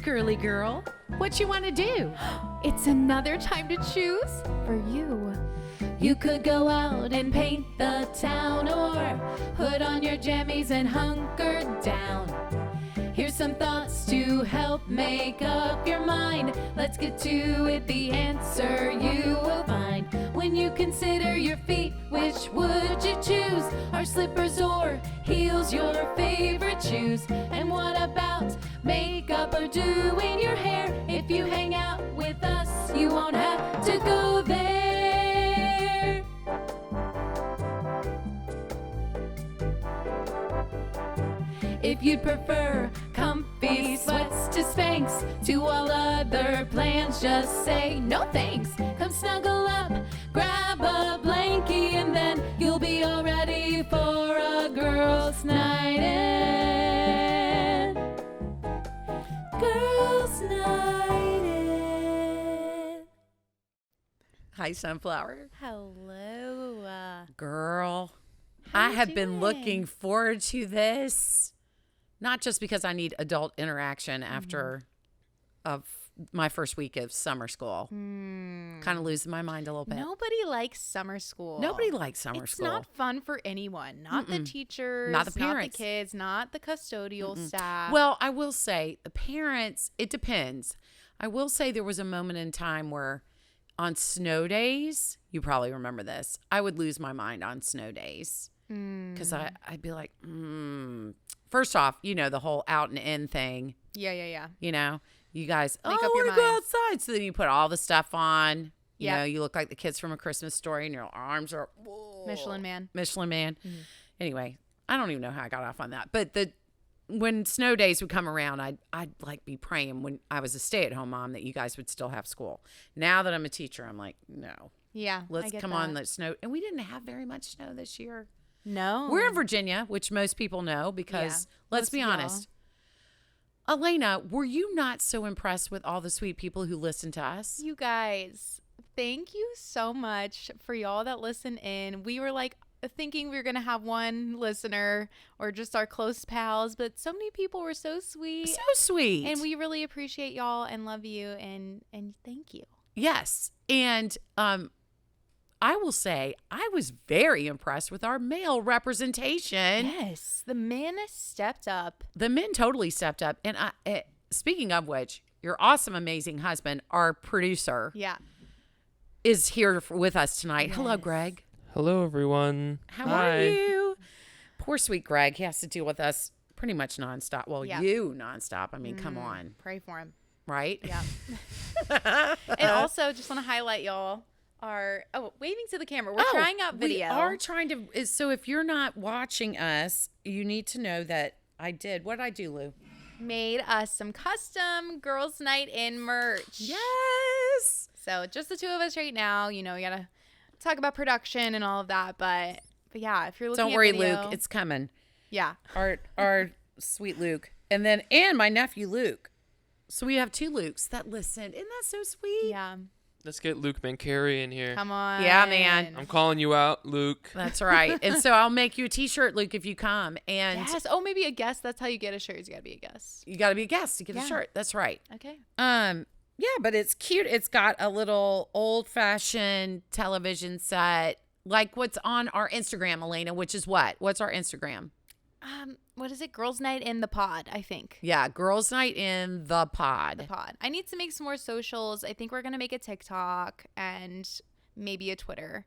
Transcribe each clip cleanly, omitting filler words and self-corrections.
girly girl. What you want to do? It's another time to choose for you. You could go out and paint the town or put on your jammies and hunker down. Here's some thoughts to help make up your mind. Let's get to it, the answer you will find. When you consider your feet, which would you choose? Are slippers or heels your favorite shoes? And what about makeup or doing your hair? If you hang out with us, you won't have to go there. If you'd prefer comfy sweats to Spanx, to all other plans, just say no thanks. Come snuggle up, grab a blankie, and then you'll be all ready for a girls' night in. Girls' night in. Hi, Sunflower. Hello. Girl, How I you have been doing? looking forward to this. Not just because I need adult interaction after of my first week of summer school. Kind of losing my mind a little bit. Nobody likes summer school. Nobody likes summer It's school. not fun for anyone. Not the teachers, Not the parents. not the kids, not the custodial staff. Well, I will say the parents, it depends. I will say there was a moment in time where on snow days, you probably remember this, I would lose my mind on snow days. Because I'd be like, First off, you know, the whole out and in thing, Yeah. you know, you guys, Make I up your want to go mind. outside. So then you put all the stuff on. You Yeah. know, you look like the kids from A Christmas Story and your arms are Michelin Man. Michelin Man. Anyway, I don't even know how I got off on that. But when snow days would come around, I'd like be praying when I was a stay-at-home mom that you guys would still have school. Now that I'm a teacher, I'm like, no. Yeah. Let's I get come that. on, let's snow. And we didn't have very much snow this year. No. We're in Virginia, which most people know because let's most be of y'all. honest. Elena, were you not so impressed with all the sweet people who listen to us? You guys, thank you so much for y'all that listen in. We were like thinking we were going to have one listener or just our close pals, but so many people were so sweet. So sweet. And we really appreciate y'all and love you and thank you. Yes. And I will say I was very impressed with our male representation. Yes, the men stepped up. The men totally stepped up. And speaking of which, your awesome, amazing husband, our producer, Yeah. is here with us tonight. Hello, Yes. Greg. Hello, everyone. How Hi. are you? Poor sweet Greg. He has to deal with us pretty much nonstop. Well, Yeah. you nonstop. I mean, come on. Pray for him. Right? Yeah. And also, just want to highlight y'all are waving to the camera. We're trying out video. We are trying to. So if you're not watching us, you need to know that I did. What did I do, Lou? Made us some custom girls' night in merch. Yes. So just the two of us right now. You know, we gotta talk about production and all of that. But yeah, if you're looking, Don't worry, at video, Luke. It's coming. yeah. Our sweet Luke, and my nephew Luke. So we have two Lukes that listen. Isn't that so sweet? Yeah. Let's get Luke Mancari in here. Come on. Yeah, man. I'm calling you out, Luke. That's right. And so I'll make you a T-shirt, Luke, if you come. And Yes. Oh, maybe a guest. That's how you get a shirt. You gotta be a guest. you got to be a guest to get Yeah. a shirt. That's right. Okay. Yeah, but it's cute. It's got a little old-fashioned television set, like what's on our Instagram, Elena. Which is what? What's our Instagram? What is it? Girls' night in the pod, I think. Yeah, Girls' Night in the Pod. The pod. I need to make some more socials. I think we're gonna make a TikTok and maybe a Twitter.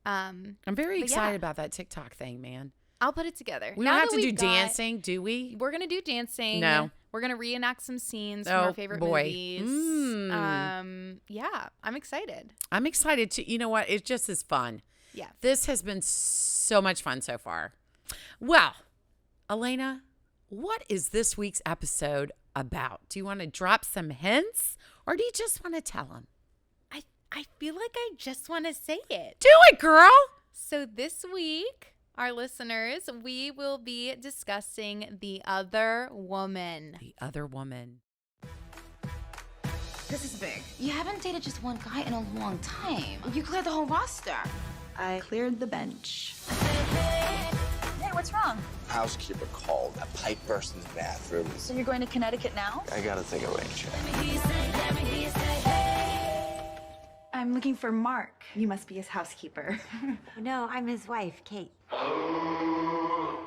I'm very But yeah. excited about that TikTok thing, man. I'll put it together. We Now don't have that to do we've got- dancing, do we? We're gonna do dancing. No. We're gonna reenact some scenes Oh, from our favorite boy. movies. Yeah, I'm excited. I'm excited to. You know what? It just is fun. Yeah. This has been so much fun so far. Well, Elena, what is this week's episode about? Do you want to drop some hints or do you just want to tell them? I feel like I just want to say it. Do it, girl. So this week, our listeners, we will be discussing The Other Woman. The Other Woman. This is big. You haven't dated just one guy in a long time. You cleared the whole roster. I cleared the bench. Hey, What's wrong? Housekeeper called. A pipe burst in the bathroom. So you're going to Connecticut now? I gotta take a rain check. I'm looking for Mark. You must be his housekeeper. No, I'm his wife, Kate.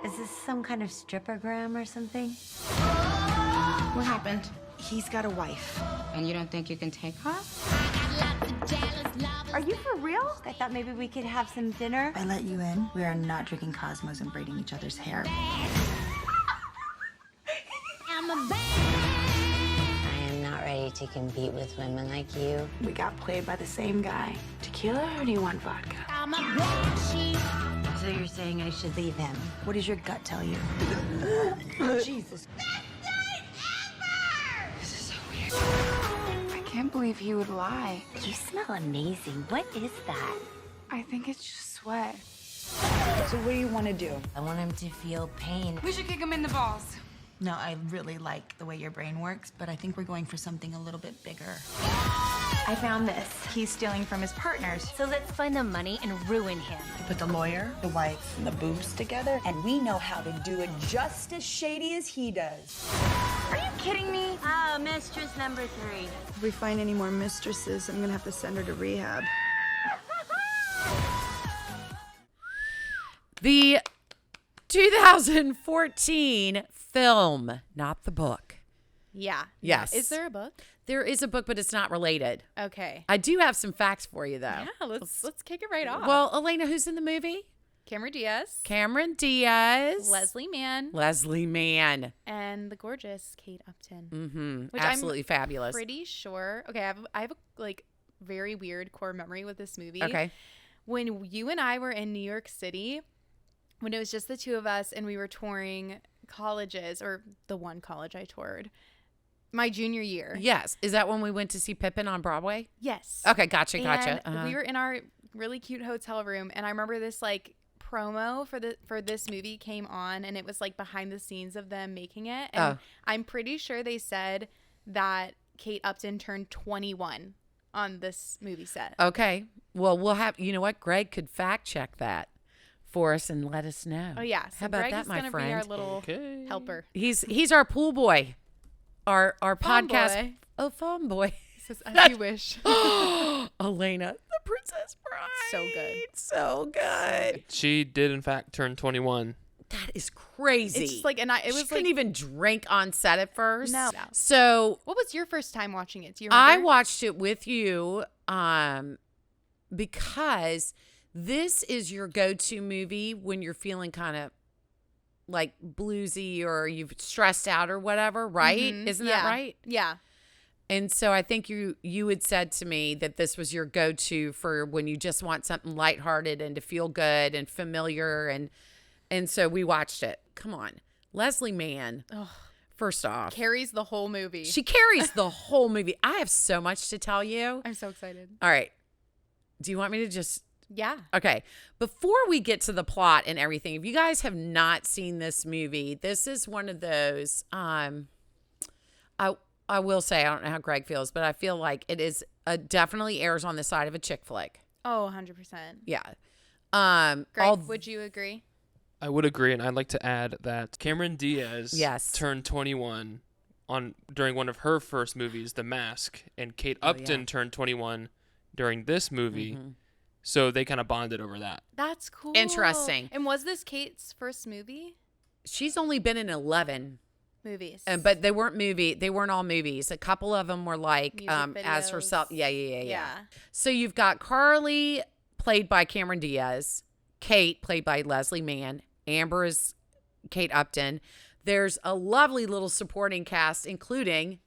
Is this some kind of strippergram or something? What happened? He's got a wife. And you don't think you can take her? Are you for real? I thought maybe we could have some dinner. I let you in. We are not drinking Cosmos and braiding each other's hair. I am not ready to compete with women like you. We got played by the same guy. Tequila or do you want vodka? So you're saying I should leave him? What does your gut tell you? Jesus. This is so weird. I can't believe he would lie. You smell amazing. What is that? I think it's just sweat. So what do you want to do? I want him to feel pain. We should kick him in the balls. No, I really like the way your brain works, but I think we're going for something a little bit bigger. I found this. He's stealing from his partners. So let's find the money and ruin him. We put the lawyer, the wife, and the boobs together, And we know how to do it just as shady as he does. Are you kidding me? Oh, mistress number 3. If we find any more mistresses, I'm gonna have to send her to rehab. The 2014 film, not the book. Yeah. Yes. Is there a book? There is a book, but it's not related. Okay. I do have some facts for you, though. Yeah, let's kick it right off. Well, Elena, who's in the movie? Cameron Diaz, Cameron Diaz. Leslie Mann, Leslie Mann. and the gorgeous Kate Upton. Mm-hmm. Which Absolutely fabulous. Pretty sure. Okay, I have a like very weird core memory with this movie. Okay. When you and I were in New York City, when it was just the two of us and we were touring colleges, or the one college I toured, my junior year. Yes. Is that when we went to see Pippin on Broadway? Yes. Okay, gotcha. And we were in our really cute hotel room, and I remember this like promo for this movie came on, and it was like behind the scenes of them making it, and I'm pretty sure they said that Kate Upton turned 21 on this movie set. Okay. Well, we'll have, you know what? Greg could fact check that for us and let us know. Oh yeah. So How about Greg that, is my gonna friend? be our little helper. He's our pool boy. Our Fawn podcast. boy. Oh, phone boy. Says, as you wish. Elena, the Princess Bride. So good. So good. She did, in fact, turn 21. That is crazy. It's just like, and it was she like, couldn't even drink on set at first. No. So What was your first time watching it? Do you remember? I watched it with you because this is your go-to movie when you're feeling kind of like bluesy or you've stressed out or whatever, right? Mhm. Isn't that right? Yeah. And so I think you had said to me that this was your go-to for when you just want something lighthearted and to feel good and familiar, and so we watched it. Come on. Leslie Mann. Ugh. First off, Carries the whole movie. she carries the whole movie. I have so much to tell you. I'm so excited. All right. Do you want me to just Yeah. Okay. Before we get to the plot and everything, if you guys have not seen this movie, this is one of those I will say, I don't know how Greg feels, but I feel like it is definitely airs on the side of a chick flick. Oh, 100%. Yeah. Greg, would you agree? I would agree, and I'd like to add that Cameron Diaz Yes. turned 21 during one of her first movies, The Mask, and Kate Upton turned 21 during this movie. Mm-hmm. So they kind of bonded over that. That's cool. Interesting. And was this Kate's first movie? She's only been in 11. Movies. But they weren't all movies. A couple of them were like Music as videos. herself. Yeah. Yeah. So you've got Carly, played by Cameron Diaz, Kate, played by Leslie Mann, Amber is Kate Upton. There's a lovely little supporting cast, including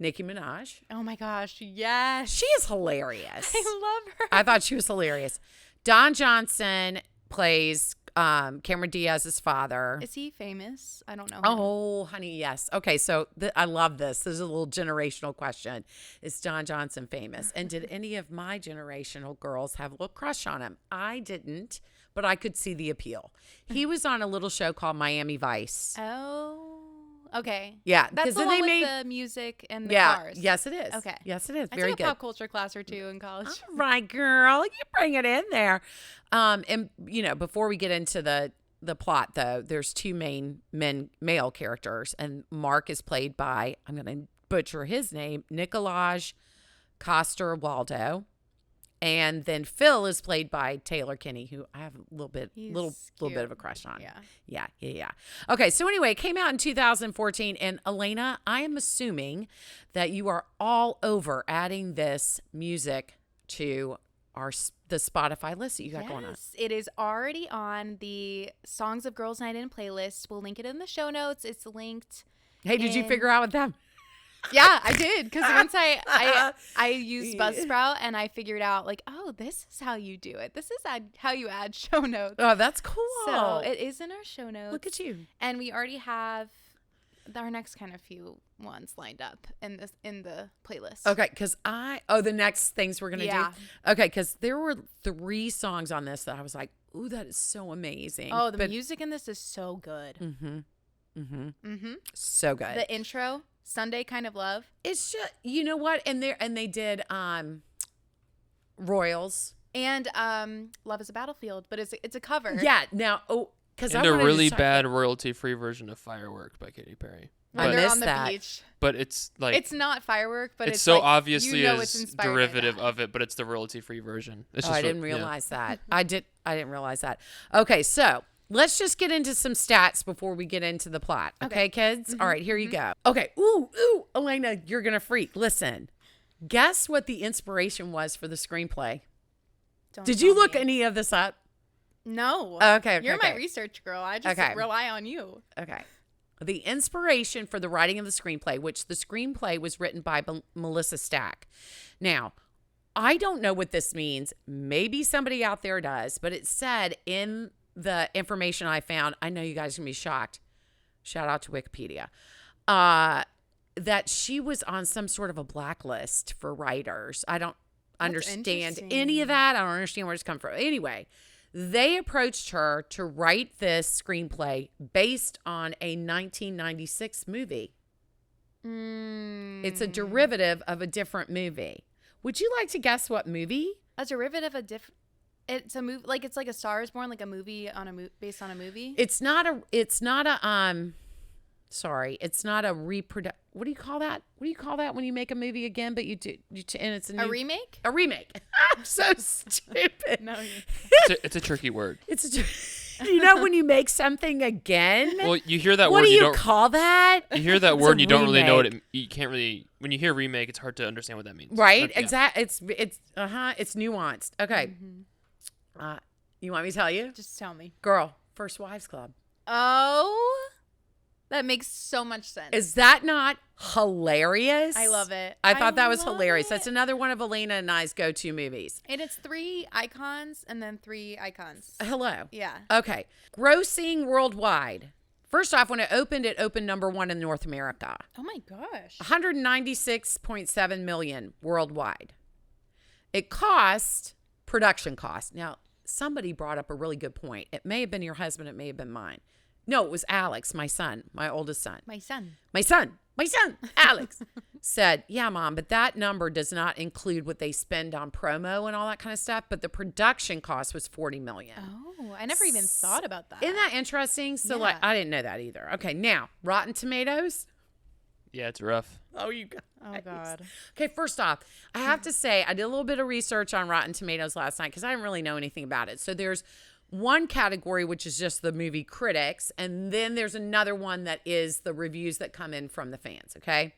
Nicki Minaj. Oh my gosh, yes. She is hilarious. I love her. I thought she was hilarious. Don Johnson plays Cameron Diaz's father. Is he famous? I don't know. Oh, honey, yes. Okay, so I love this. This is a little generational question. Is Don Johnson famous? And did any of my generational girls have a little crush on him? I didn't, but I could see the appeal. He was on a little show called Miami Vice. Oh, okay. Yeah, That's the then one they with made the music and the yeah. cars. Yes, it is. Okay. Yes, it is. I Very took good. a pop culture class or two in college. All right, girl, you bring it in there. And you know, before we get into the the plot, though, there's two main male characters, and Mark is played by, I'm going to butcher his name, Nicolaj Coster-Waldau. And then Phil is played by Taylor Kinney, who I have a little bit of a crush on. Yeah. Okay, so anyway, it came out in 2014, and Elena, I am assuming that you are all over adding this music to the Spotify list that you got going on. Yes, it is already on the Songs of Girls Night In playlist. We'll link it in the show notes. It's linked. Hey, did you figure out with them? Yeah, I did, because once I used Buzzsprout and I figured out like, oh, this is how you do it. This is how you add show notes. Oh, that's cool. So it is in our show notes. Look at you. And we already have our next kind of few ones lined up in the playlist. Okay, because the next things we're gonna do. Okay, because there were 3 songs on this that I was like, ooh, that is so amazing. Oh, the music in this is so good. So good. The intro. Sunday Kind of Love. It's just, you know what? And they did Royals and Love Is a Battlefield, but it's a cover. Yeah. Now, because a really bad royalty-free version of Firework by Katy Perry. When they're on the beach. But it's like it's not Firework, but it's so like, obviously it's derivative of it, but it's the royalty-free version. I didn't realize that. I didn't realize that. Okay, so let's just get into some stats before we get into the plot. Okay, kids? All right, here you go. Okay. Ooh, Elena, you're going to freak. Listen. Guess what the inspiration was for the screenplay? Did you look any of this up? No. Okay. You're my research girl. I just rely on you. Okay. The inspiration for the writing of the screenplay, which the screenplay was written by Melissa Stack. Now, I don't know what this means. Maybe somebody out there does, but it said in the information I found, I know you guys are going to be shocked. Shout out to Wikipedia. That she was on some sort of a blacklist for writers. I don't understand any of that. I don't understand where it's come from. Anyway, they approached her to write this screenplay based on a 1996 movie. It's a derivative of a different movie. Would you like to guess what movie? A derivative of different. It's a movie, like it's like a Star is Born, like a movie based on a movie. It's not a reproduction. What do you call that? What do you call that when you make a movie again, but and it's a remake? A remake. I'm so stupid. No, it's a tricky word. You know when you make something again? Well, you hear that word. What do you call that? You hear that word and you don't really know what you can't really. When you hear remake, it's hard to understand what that means. Right? Exactly. It's nuanced. Okay. You want me to tell you? Just tell me. Girl, First Wives Club. Oh, that makes so much sense. Is that not hilarious? I love it. I thought that was hilarious. That's another one of Elena and I's go-to movies. And it's 3 icons and then 3 icons. Hello. Yeah. Okay. Grossing worldwide. First off, when it opened number 1 in North America. Oh my gosh. 196.7 million worldwide. It cost, production cost. Now, somebody brought up a really good point. It may have been your husband. It may have been mine. No, it was Alex, my son, my oldest son. My son, Alex, said, yeah, Mom, but that number does not include what they spend on promo and all that kind of stuff. But the production cost was $40 million. Oh, I never even thought about that. Isn't that interesting? So, I didn't know that either. Okay, now, Rotten Tomatoes. Yeah, it's rough. Oh, you guys. Oh, God. Okay, first off, I have to say, I did a little bit of research on Rotten Tomatoes last night because I didn't really know anything about it. So there's one category, which is just the movie critics, and then there's another one that is the reviews that come in from the fans, okay?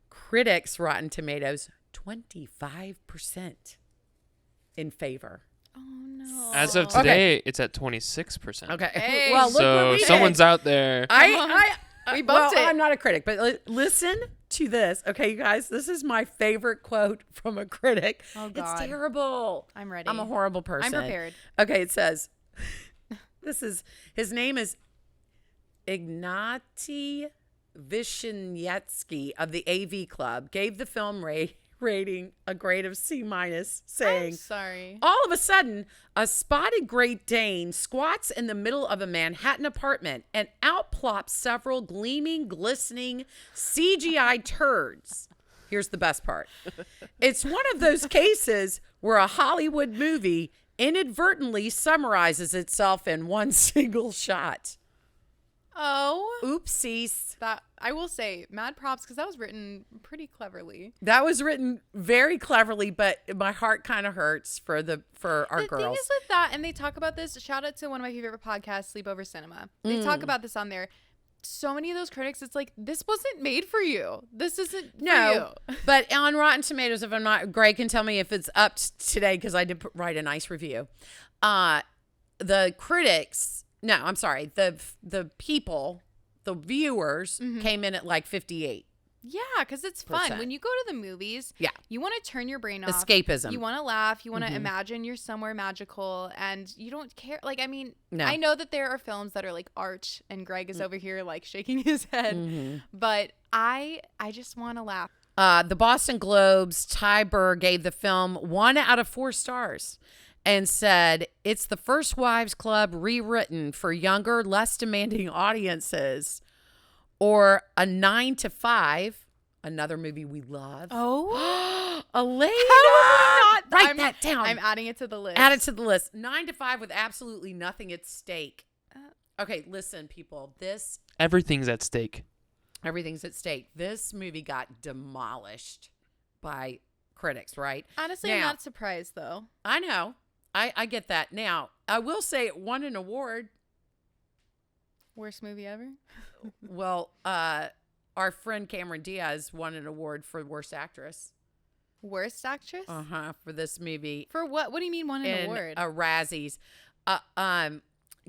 Critics, Rotten Tomatoes, 25% in favor. Oh, no. As of today, it's at 26%. Okay. Hey. Well, look so what we someone's did. out there. We bumped it. I'm not a critic, but listen to this. Okay, you guys, this is my favorite quote from a critic. Oh, God. It's terrible. I'm ready. I'm a horrible person. I'm prepared. Okay, it says, his name is Ignaty Vishnetsky of the AV Club, gave the film rating a grade of C-, saying, I'm sorry. All of a sudden, a spotted Great Dane squats in the middle of a Manhattan apartment and out plops several gleaming, glistening CGI turds. Here's the best part. It's one of those cases where a Hollywood movie inadvertently summarizes itself in one single shot. Oh. Oopsies. That I will say, mad props, because that was written pretty cleverly. That was written very cleverly, but my heart kind of hurts for our girls. The thing is with that, and they talk about this, shout out to one of my favorite podcasts, Sleepover Cinema. They talk about this on there. So many of those critics, it's like, this wasn't made for you. This isn't for you. But on Rotten Tomatoes, if I'm not, Greg can tell me if it's up today, because I did write a nice review. The critics, no, I'm sorry, the people, the viewers came in at like 58. Yeah, because it's fun. When you go to the movies, you want to turn your brain off. Escapism. You want to laugh. You want to imagine you're somewhere magical, and you don't care. Like, I mean, I know that there are films that are like art, and Greg is over here like shaking his head, but I just want to laugh. The Boston Globe's Ty Burr gave the film 1 out of 4 stars and said it's the First Wives Club rewritten for younger, less demanding audiences. Or a 9 to 5, another movie we love. Oh, Elena! Write that down. I'm adding it to the list. Add it to the list. 9 to 5 with absolutely nothing at stake. Okay, listen, people. Everything's at stake. Everything's at stake. This movie got demolished by critics, right? Honestly, I'm not surprised, though. I know. I get that. Now, I will say it won an award. Worst movie ever? Well, our friend Cameron Diaz won an award for Worst Actress. Worst Actress? For this movie. For what? What do you mean won an award? Razzies.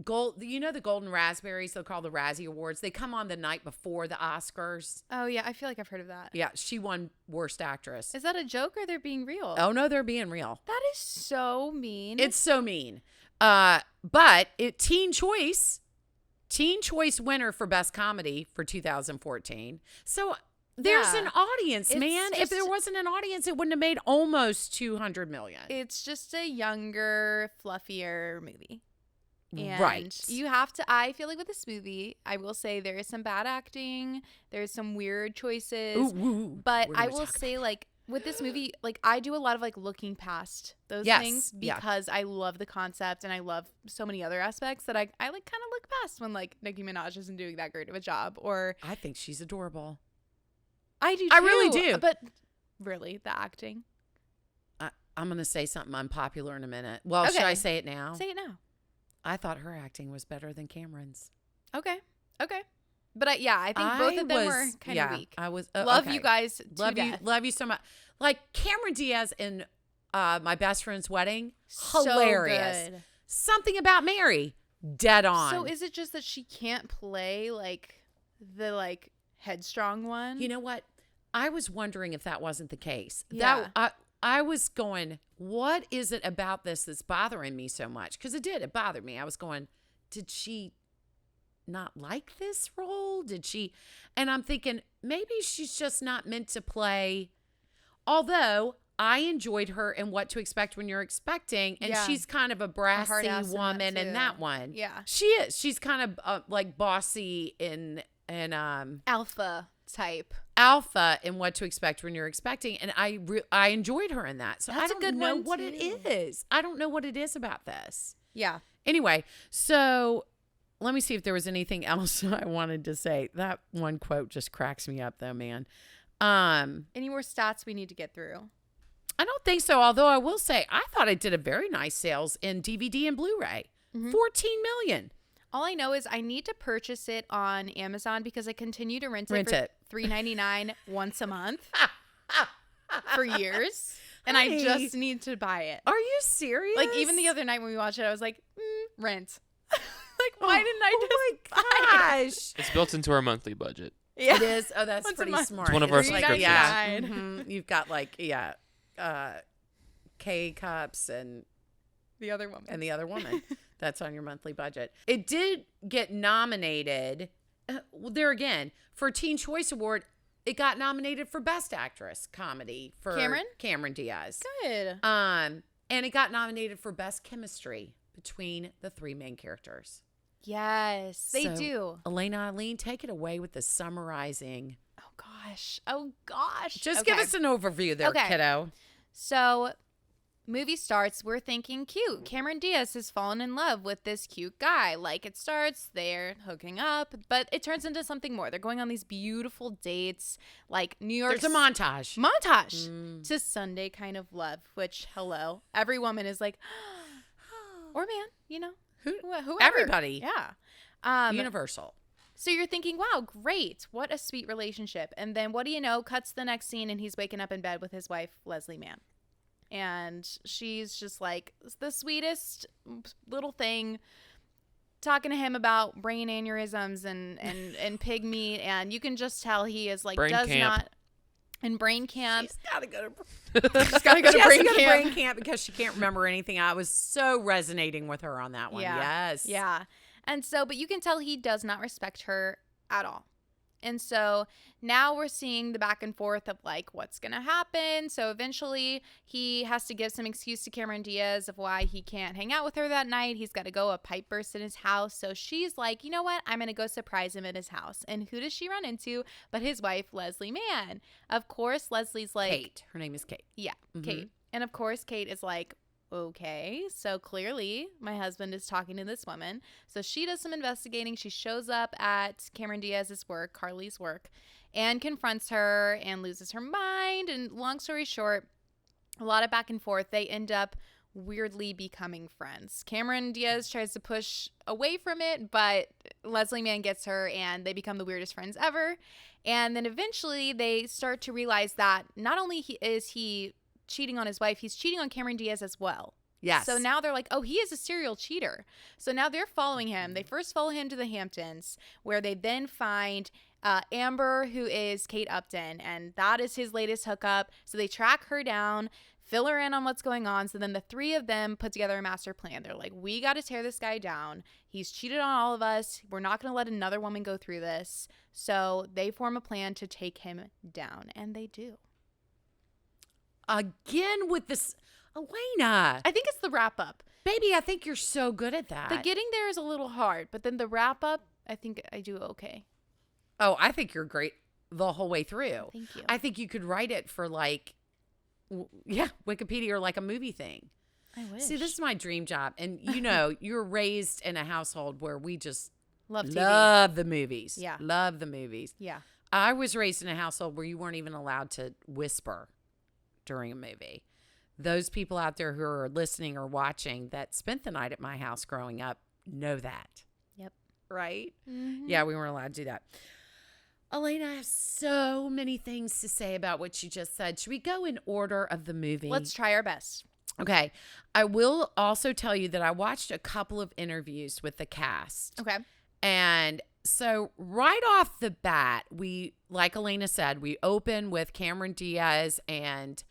Gold. You know the Golden Raspberries? They'll call the Razzie Awards. They come on the night before the Oscars. Oh, yeah. I feel like I've heard of that. Yeah. She won Worst Actress. Is that a joke or they're being real? Oh, no, they're being real. That is so mean. It's so mean. But Teen Choice winner for Best Comedy for 2014. So there's an audience, man. If there wasn't an audience, it wouldn't have made almost $200 million. It's just a younger, fluffier movie. And right. You have to, I feel like with this movie, I will say there is some bad acting. There's some weird choices. But I will say, like, with this movie, like, I do a lot of like looking past those things because I love the concept and I love so many other aspects that I like kind of look past when like Nicki Minaj isn't doing that great of a job. Or I think she's adorable. I do too. I really do. But really, the acting. I'm gonna say something unpopular in a minute. Well, should I say it now? Say it now. I thought her acting was better than Cameron's. Okay. But I think both of them were kind of weak. I was love you guys. Love you so much. Like Cameron Diaz in My Best Friend's Wedding, hilarious. So good. Something About Mary, dead on. So is it just that she can't play like the like headstrong one? You know what? I was wondering if that wasn't the case. Yeah. I was going, what is it about this that's bothering me so much? Because it bothered me. I was going, did she not like this role? Did she? And I'm thinking maybe she's just not meant to play. Although I enjoyed her in What to Expect When You're Expecting, and she's kind of a brassy woman in that one. Yeah, she is. She's kind of like bossy in alpha type. Alpha in What to Expect When You're Expecting, and I enjoyed her in that. So That's I don't a good know one what too. it is. I don't know what it is about this. Yeah. Anyway, so let me see if there was anything else I wanted to say. That one quote just cracks me up, though, man. Any more stats we need to get through? I don't think so. Although I will say, I thought it did a very nice sales in DVD and Blu-ray. 14 million. All I know is I need to purchase it on Amazon because I continue to rent it for $3.99 once a month for years. And I just need to buy it. Are you serious? Like, even the other night when we watched it, I was like, rent. Like, why didn't I just buy it? It's built into our monthly budget. Yeah. It is. Oh, that's pretty smart. It's one of our subscriptions. subscriptions. You've got like, K-cups and the other woman. That's on your monthly budget. It did get nominated. There again, for Teen Choice Award, it got nominated for Best Actress Comedy for Cameron Diaz. Good. And it got nominated for Best Chemistry between the 3 main characters. Yes, they do. Elena, Eileen, take it away with the summarizing. Oh gosh. Just give us an overview there, kiddo. So movie starts, we're thinking cute. Cameron Diaz has fallen in love with this cute guy. Like, it starts, they're hooking up, but it turns into something more. They're going on these beautiful dates, like New York. There's a montage. To Sunday kind of love, which, hello, every woman is like, or man, you know, whoever. Everybody. Yeah. Universal. So you're thinking, wow, great. What a sweet relationship. And then what do you know? Cuts the next scene and he's waking up in bed with his wife, Leslie Mann. And she's just like the sweetest little thing, talking to him about brain aneurysms and pig meat. And you can just tell he is like, brain camp. In brain camp. She's got to go to brain camp because she can't remember anything. I was so resonating with her on that one. Yeah. Yes. Yeah. And so, but you can tell he does not respect her at all. And so now we're seeing the back and forth of like what's going to happen. So eventually he has to give some excuse to Cameron Diaz of why he can't hang out with her that night. He's got to go. A pipe burst in his house. So she's like, you know what? I'm going to go surprise him at his house. And who does she run into but his wife, Leslie Mann? Of course, Leslie's like. Kate. Her name is Kate. Yeah, Kate. And of course, Kate is like, okay, so clearly my husband is talking to this woman. So she does some investigating. She shows up at Cameron Diaz's work, Carly's work, and confronts her and loses her mind. And long story short, a lot of back and forth. They end up weirdly becoming friends. Cameron Diaz tries to push away from it, but Leslie Mann gets her and they become the weirdest friends ever. And then eventually they start to realize that not only is he cheating on his wife, he's cheating on Cameron Diaz as well. Yes. So now they're like, oh, he is a serial cheater. So now they're following him. They first follow him to the Hamptons, where they then find Amber, who is Kate Upton, and that is his latest hookup. So they track her down, fill her in on what's going on. So then the three of them put together a master plan. They're like, we got to tear this guy down. He's cheated on all of us. We're not going to let another woman go through this. So they form a plan to take him down, and they do. Again with this, Elena. I think it's the wrap up. Baby, I think you're so good at that. The getting there is a little hard, but then the wrap up, I think I do okay. Oh, I think you're great the whole way through. Thank you. I think you could write it for like, Wikipedia or like a movie thing. I wish. See, this is my dream job. And you know, you're raised in a household where we just love TV. Love the movies. Yeah. Love the movies. Yeah. I was raised in a household where you weren't even allowed to whisper during a movie. Those people out there who are listening or watching that spent the night at my house growing up know that. Yep. Right? Mm-hmm. Yeah, we weren't allowed to do that. Elena, I have so many things to say about what you just said. Should we go in order of the movie? Let's try our best. Okay. I will also tell you that I watched a couple of interviews with the cast. Okay. And so right off the bat, we, like Elena said, we open with Cameron Diaz and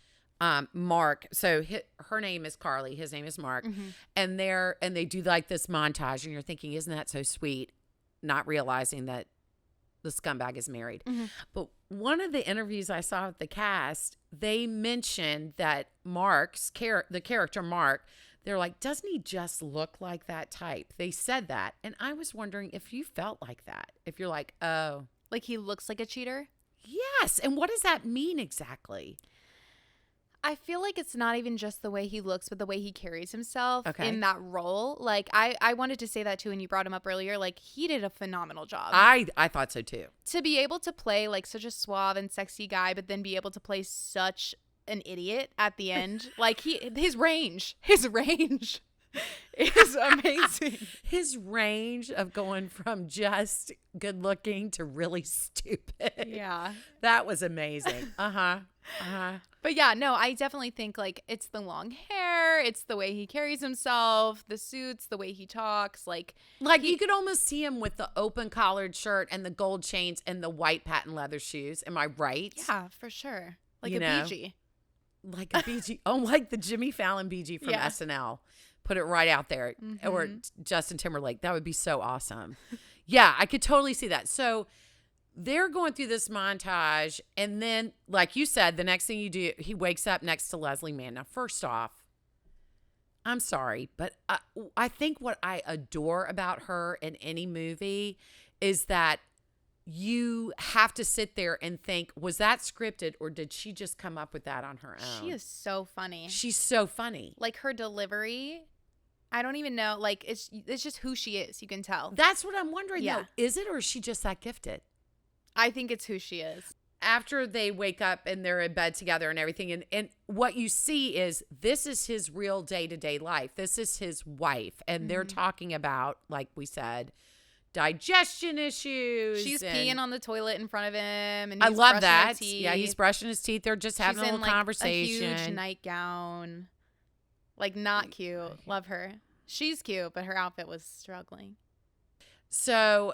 Mark. So her name is Carly. His name is Mark. Mm-hmm. And they do like this montage, and you're thinking, isn't that so sweet? Not realizing that the scumbag is married. Mm-hmm. But one of the interviews I saw with the cast, they mentioned that the character Mark, they're like, doesn't he just look like that type? They said that. And I was wondering if you felt like that. If you're like, oh. Like he looks like a cheater? Yes. And what does that mean exactly? I feel like it's not even just the way he looks, but the way he carries himself in that role. Like, I wanted to say that too when you brought him up earlier. Like, he did a phenomenal job. I thought so too. To be able to play like such a suave and sexy guy, but then be able to play such an idiot at the end. Like, his range is amazing. His range of going from just good looking to really stupid. Yeah. That was amazing. But yeah, no, I definitely think like it's the long hair, it's the way he carries himself, the suits, the way he talks, like you could almost see him with the open collared shirt and the gold chains and the white patent leather shoes. Am I right? Yeah, for sure. Like you a know, BG. Like a BG. Oh, like the Jimmy Fallon BG from SNL. Put it right out there. Mm-hmm. Or Justin Timberlake. That would be so awesome. Yeah, I could totally see that. So they're going through this montage, and then, like you said, the next thing you do, he wakes up next to Leslie Mann. Now, first off, I'm sorry, but I think what I adore about her in any movie is that you have to sit there and think, was that scripted or did she just come up with that on her own? She is so funny. She's so funny. Like her delivery, I don't even know. Like it's just who she is. You can tell. That's what I'm wondering. Yeah. Though. Is it or is she just that gifted? I think it's who she is. After they wake up and they're in bed together and everything, and what you see is this is his real day-to-day life. This is his wife. And they're talking about, like we said, digestion issues. She's peeing on the toilet in front of him. And I he's love brushing that. her teeth. Yeah, he's brushing his teeth. They're just having She's a in, little like, conversation. A huge nightgown. Like, not cute. Love her. She's cute, but her outfit was struggling. So,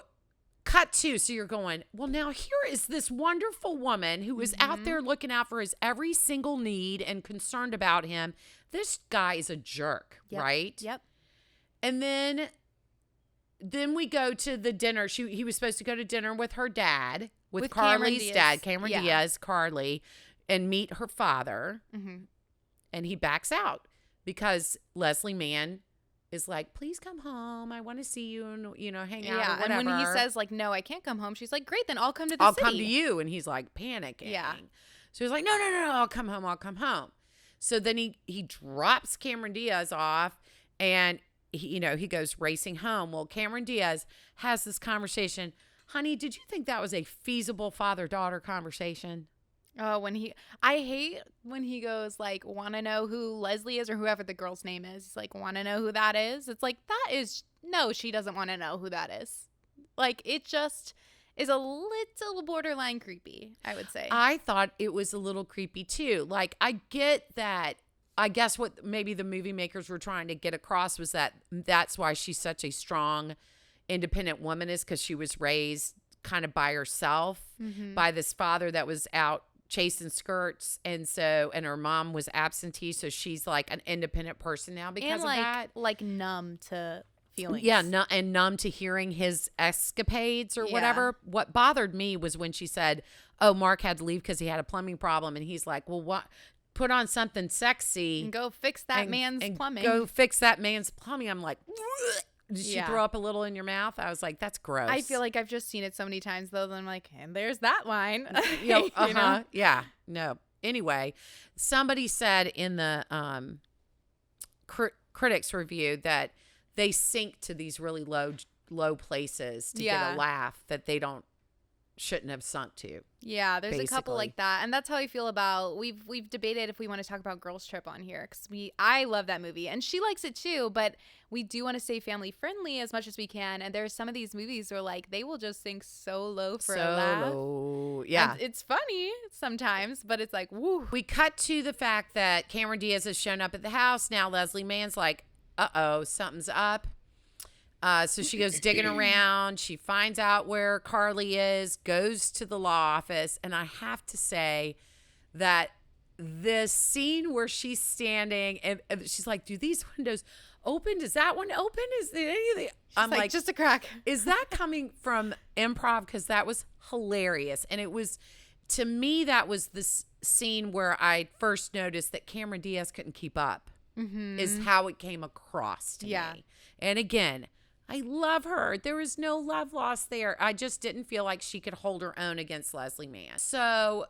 cut to. So you're going, well, now here is this wonderful woman who is out there looking out for his every single need and concerned about him. This guy is a jerk, right? Yep. And then we go to the dinner. He was supposed to go to dinner with her dad, with Carly's dad, Cameron Diaz, Carly, and meet her father. And he backs out because Leslie Mann is like, please come home. I want to see you and, hang out or whatever. And when he says, like, no, I can't come home, she's like, great, then I'll come to the I'll city. come to you. And he's like panicking. Yeah. So he's like, no, I'll come home. So then he drops Cameron Diaz off and he goes racing home. Well, Cameron Diaz has this conversation. Honey, did you think that was a feasible father-daughter conversation? Oh, I hate when he goes like, want to know who Leslie is or whoever the girl's name is. He's like, want to know who that is? It's like, no, she doesn't want to know who that is. Like, it just is a little borderline creepy, I would say. I thought it was a little creepy too. Like, I get that. I guess what maybe the movie makers were trying to get across was that's why she's such a strong, independent woman is because she was raised kind of by herself by this father that was out chasing skirts, and her mom was absentee, so she's like an independent person now because of that. Like numb to feelings. Yeah, and numb to hearing his escapades or whatever. What bothered me was when she said, "Oh, Mark had to leave because he had a plumbing problem," and he's like, "Well, what? Put on something sexy and go fix that man's plumbing. Go fix that man's plumbing." I'm like, did she throw up a little in your mouth? I was like, that's gross. I feel like I've just seen it so many times though that I'm like, and there's that line. Yeah. No. Anyway, somebody said in the critics review that they sink to these really low places to get a laugh that they shouldn't have sunk to. Yeah, there's a couple like that, and that's how I feel about. We've debated if we want to talk about Girls Trip on here because I love that movie and she likes it too, but we do want to stay family friendly as much as we can. And there's some of these movies where like they will just sink so low for a laugh. Yeah, and it's funny sometimes, but it's like woo. We cut to the fact that Cameron Diaz has shown up at the house. Now Leslie Mann's like, something's up. So she goes digging around. She finds out where Carly is, goes to the law office. And I have to say that the scene where she's standing and she's like, do these windows open? Does that one open? Is there anything? I'm like, just a crack. Is that coming from improv? Because that was hilarious. And it was, to me, that was this scene where I first noticed that Cameron Diaz couldn't keep up, is how it came across to me. And again, I love her. There was no love lost there. I just didn't feel like she could hold her own against Leslie Mann. So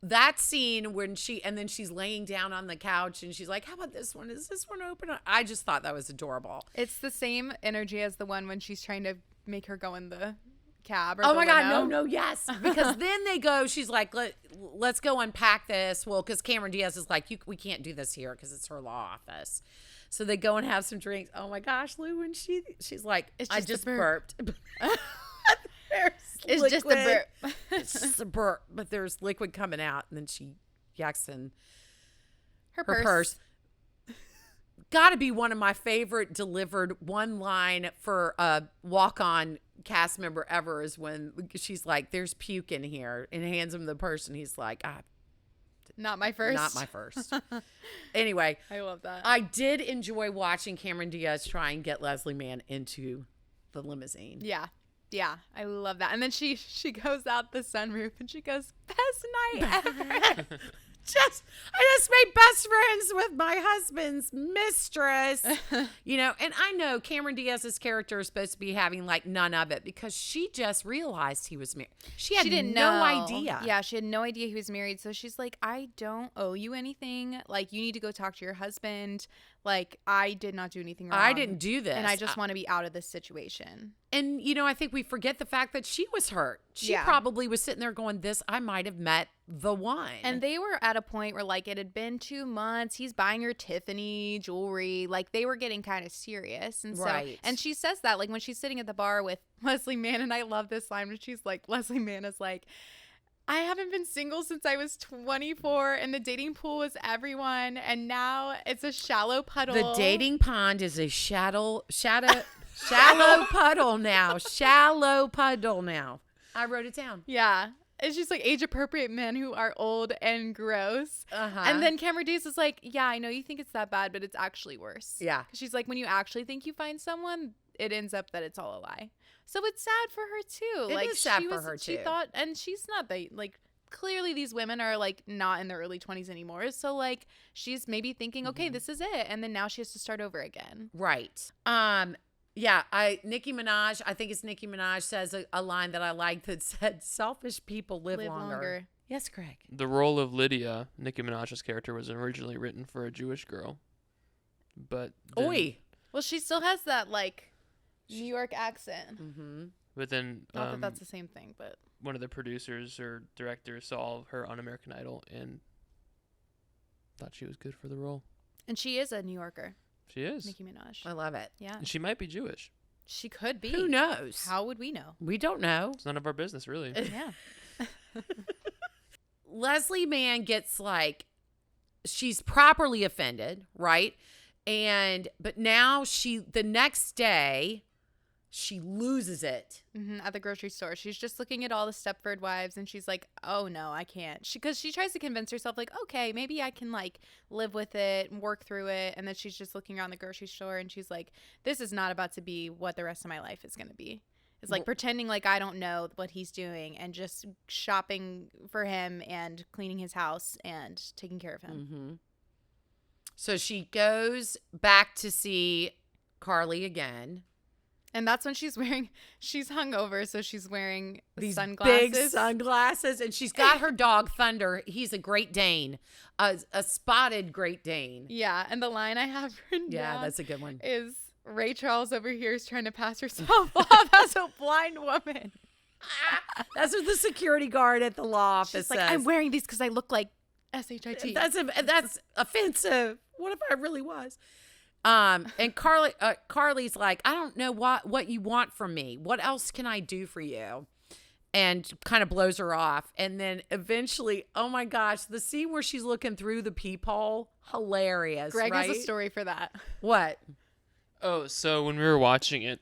that scene when then she's laying down on the couch and she's like, how about this one? Is this one open? I just thought that was adorable. It's the same energy as the one when she's trying to make her go in the cab or oh the my God, limo. no, yes. Because then they go, she's like, let's go unpack this. Well, because Cameron Diaz is like, we can't do this here because it's her law office. So they go and have some drinks. Oh my gosh, Lou, when she's like, I just burped. It's just a burp. It's just a burp, but there's liquid coming out, and then she yaks in her purse. Got to be one of my favorite delivered one line for a walk-on cast member ever is when she's like, there's puke in here, and hands him the purse, and he's like, not my first. Not my first. Anyway. I love that. I did enjoy watching Cameron Diaz try and get Leslie Mann into the limousine. Yeah. Yeah, I love that. And then she goes out the sunroof and she goes, best night ever. I just made best friends with my husband's mistress. And I know Cameron Diaz's character is supposed to be having like none of it because she just realized he was married. She didn't no idea. Yeah, she had no idea he was married. So she's like, I don't owe you anything. Like, you need to go talk to your husband. Like, I did not do anything wrong. I didn't do this. And I just want to be out of this situation. And, I think we forget the fact that she was hurt. She probably was sitting there going, I might have met the one. And they were at a point where, like, it had been 2 months. He's buying her Tiffany jewelry. Like, they were getting kind of serious. And so, right. And she says that, like, when she's sitting at the bar with Leslie Mann, and I love this line when she's like, Leslie Mann is like, I haven't been single since I was 24, and the dating pool was everyone, and now it's a shallow puddle. The dating pond is a shallow puddle now. Shallow puddle now. I wrote it down. Yeah. It's just like age-appropriate men who are old and gross. And then Cameron Diaz is like, yeah, I know you think it's that bad, but it's actually worse. Yeah. 'Cause she's like, when you actually think you find someone, it ends up that it's all a lie. So it's sad for her too. It is sad for her too. She thought, and she's not like, clearly these women are like not in their early 20s anymore. So like she's maybe thinking, okay, this is it. And then now she has to start over again. Right. Yeah, Nicki Minaj, I think it's Nicki Minaj says a line that I like that said, selfish people live longer. Yes, Greg. The role of Lydia, Nicki Minaj's character, was originally written for a Jewish girl. But then, Well, she still has that like New York accent. Mm-hmm. But then not that that's the same thing, but one of the producers or directors saw her on American Idol and thought she was good for the role. And she is a New Yorker. She is. Nicki Minaj. I love it. Yeah. And she might be Jewish. She could be. Who knows? How would we know? We don't know. It's none of our business, really. Yeah. Leslie Mann gets like, she's properly offended, right? But now the next day, she loses it. At the grocery store. She's just looking at all the Stepford wives and she's like, oh no, I can't. Because she tries to convince herself like, okay, maybe I can like live with it and work through it. And then she's just looking around the grocery store and she's like, this is not about to be what the rest of my life is going to be. It's like pretending like I don't know what he's doing and just shopping for him and cleaning his house and taking care of him. Mm-hmm. So she goes back to see Carly again. And that's when she's hungover, so she's wearing these sunglasses. Big sunglasses. And she's got her dog, Thunder. He's a Great Dane, a spotted Great Dane. Yeah, and the line I have written down that's a good one. Is Ray Charles over here is trying to pass herself off as a blind woman. That's what the security guard at the law office says. Like, I'm wearing these because I look like SHIT. That's offensive. What if I really was? And Carly's like, I don't know what you want from me. What else can I do for you? And kind of blows her off. And then eventually, oh my gosh, the scene where she's looking through the peephole, hilarious. Greg right? has a story for that. What? Oh, so when we were watching it,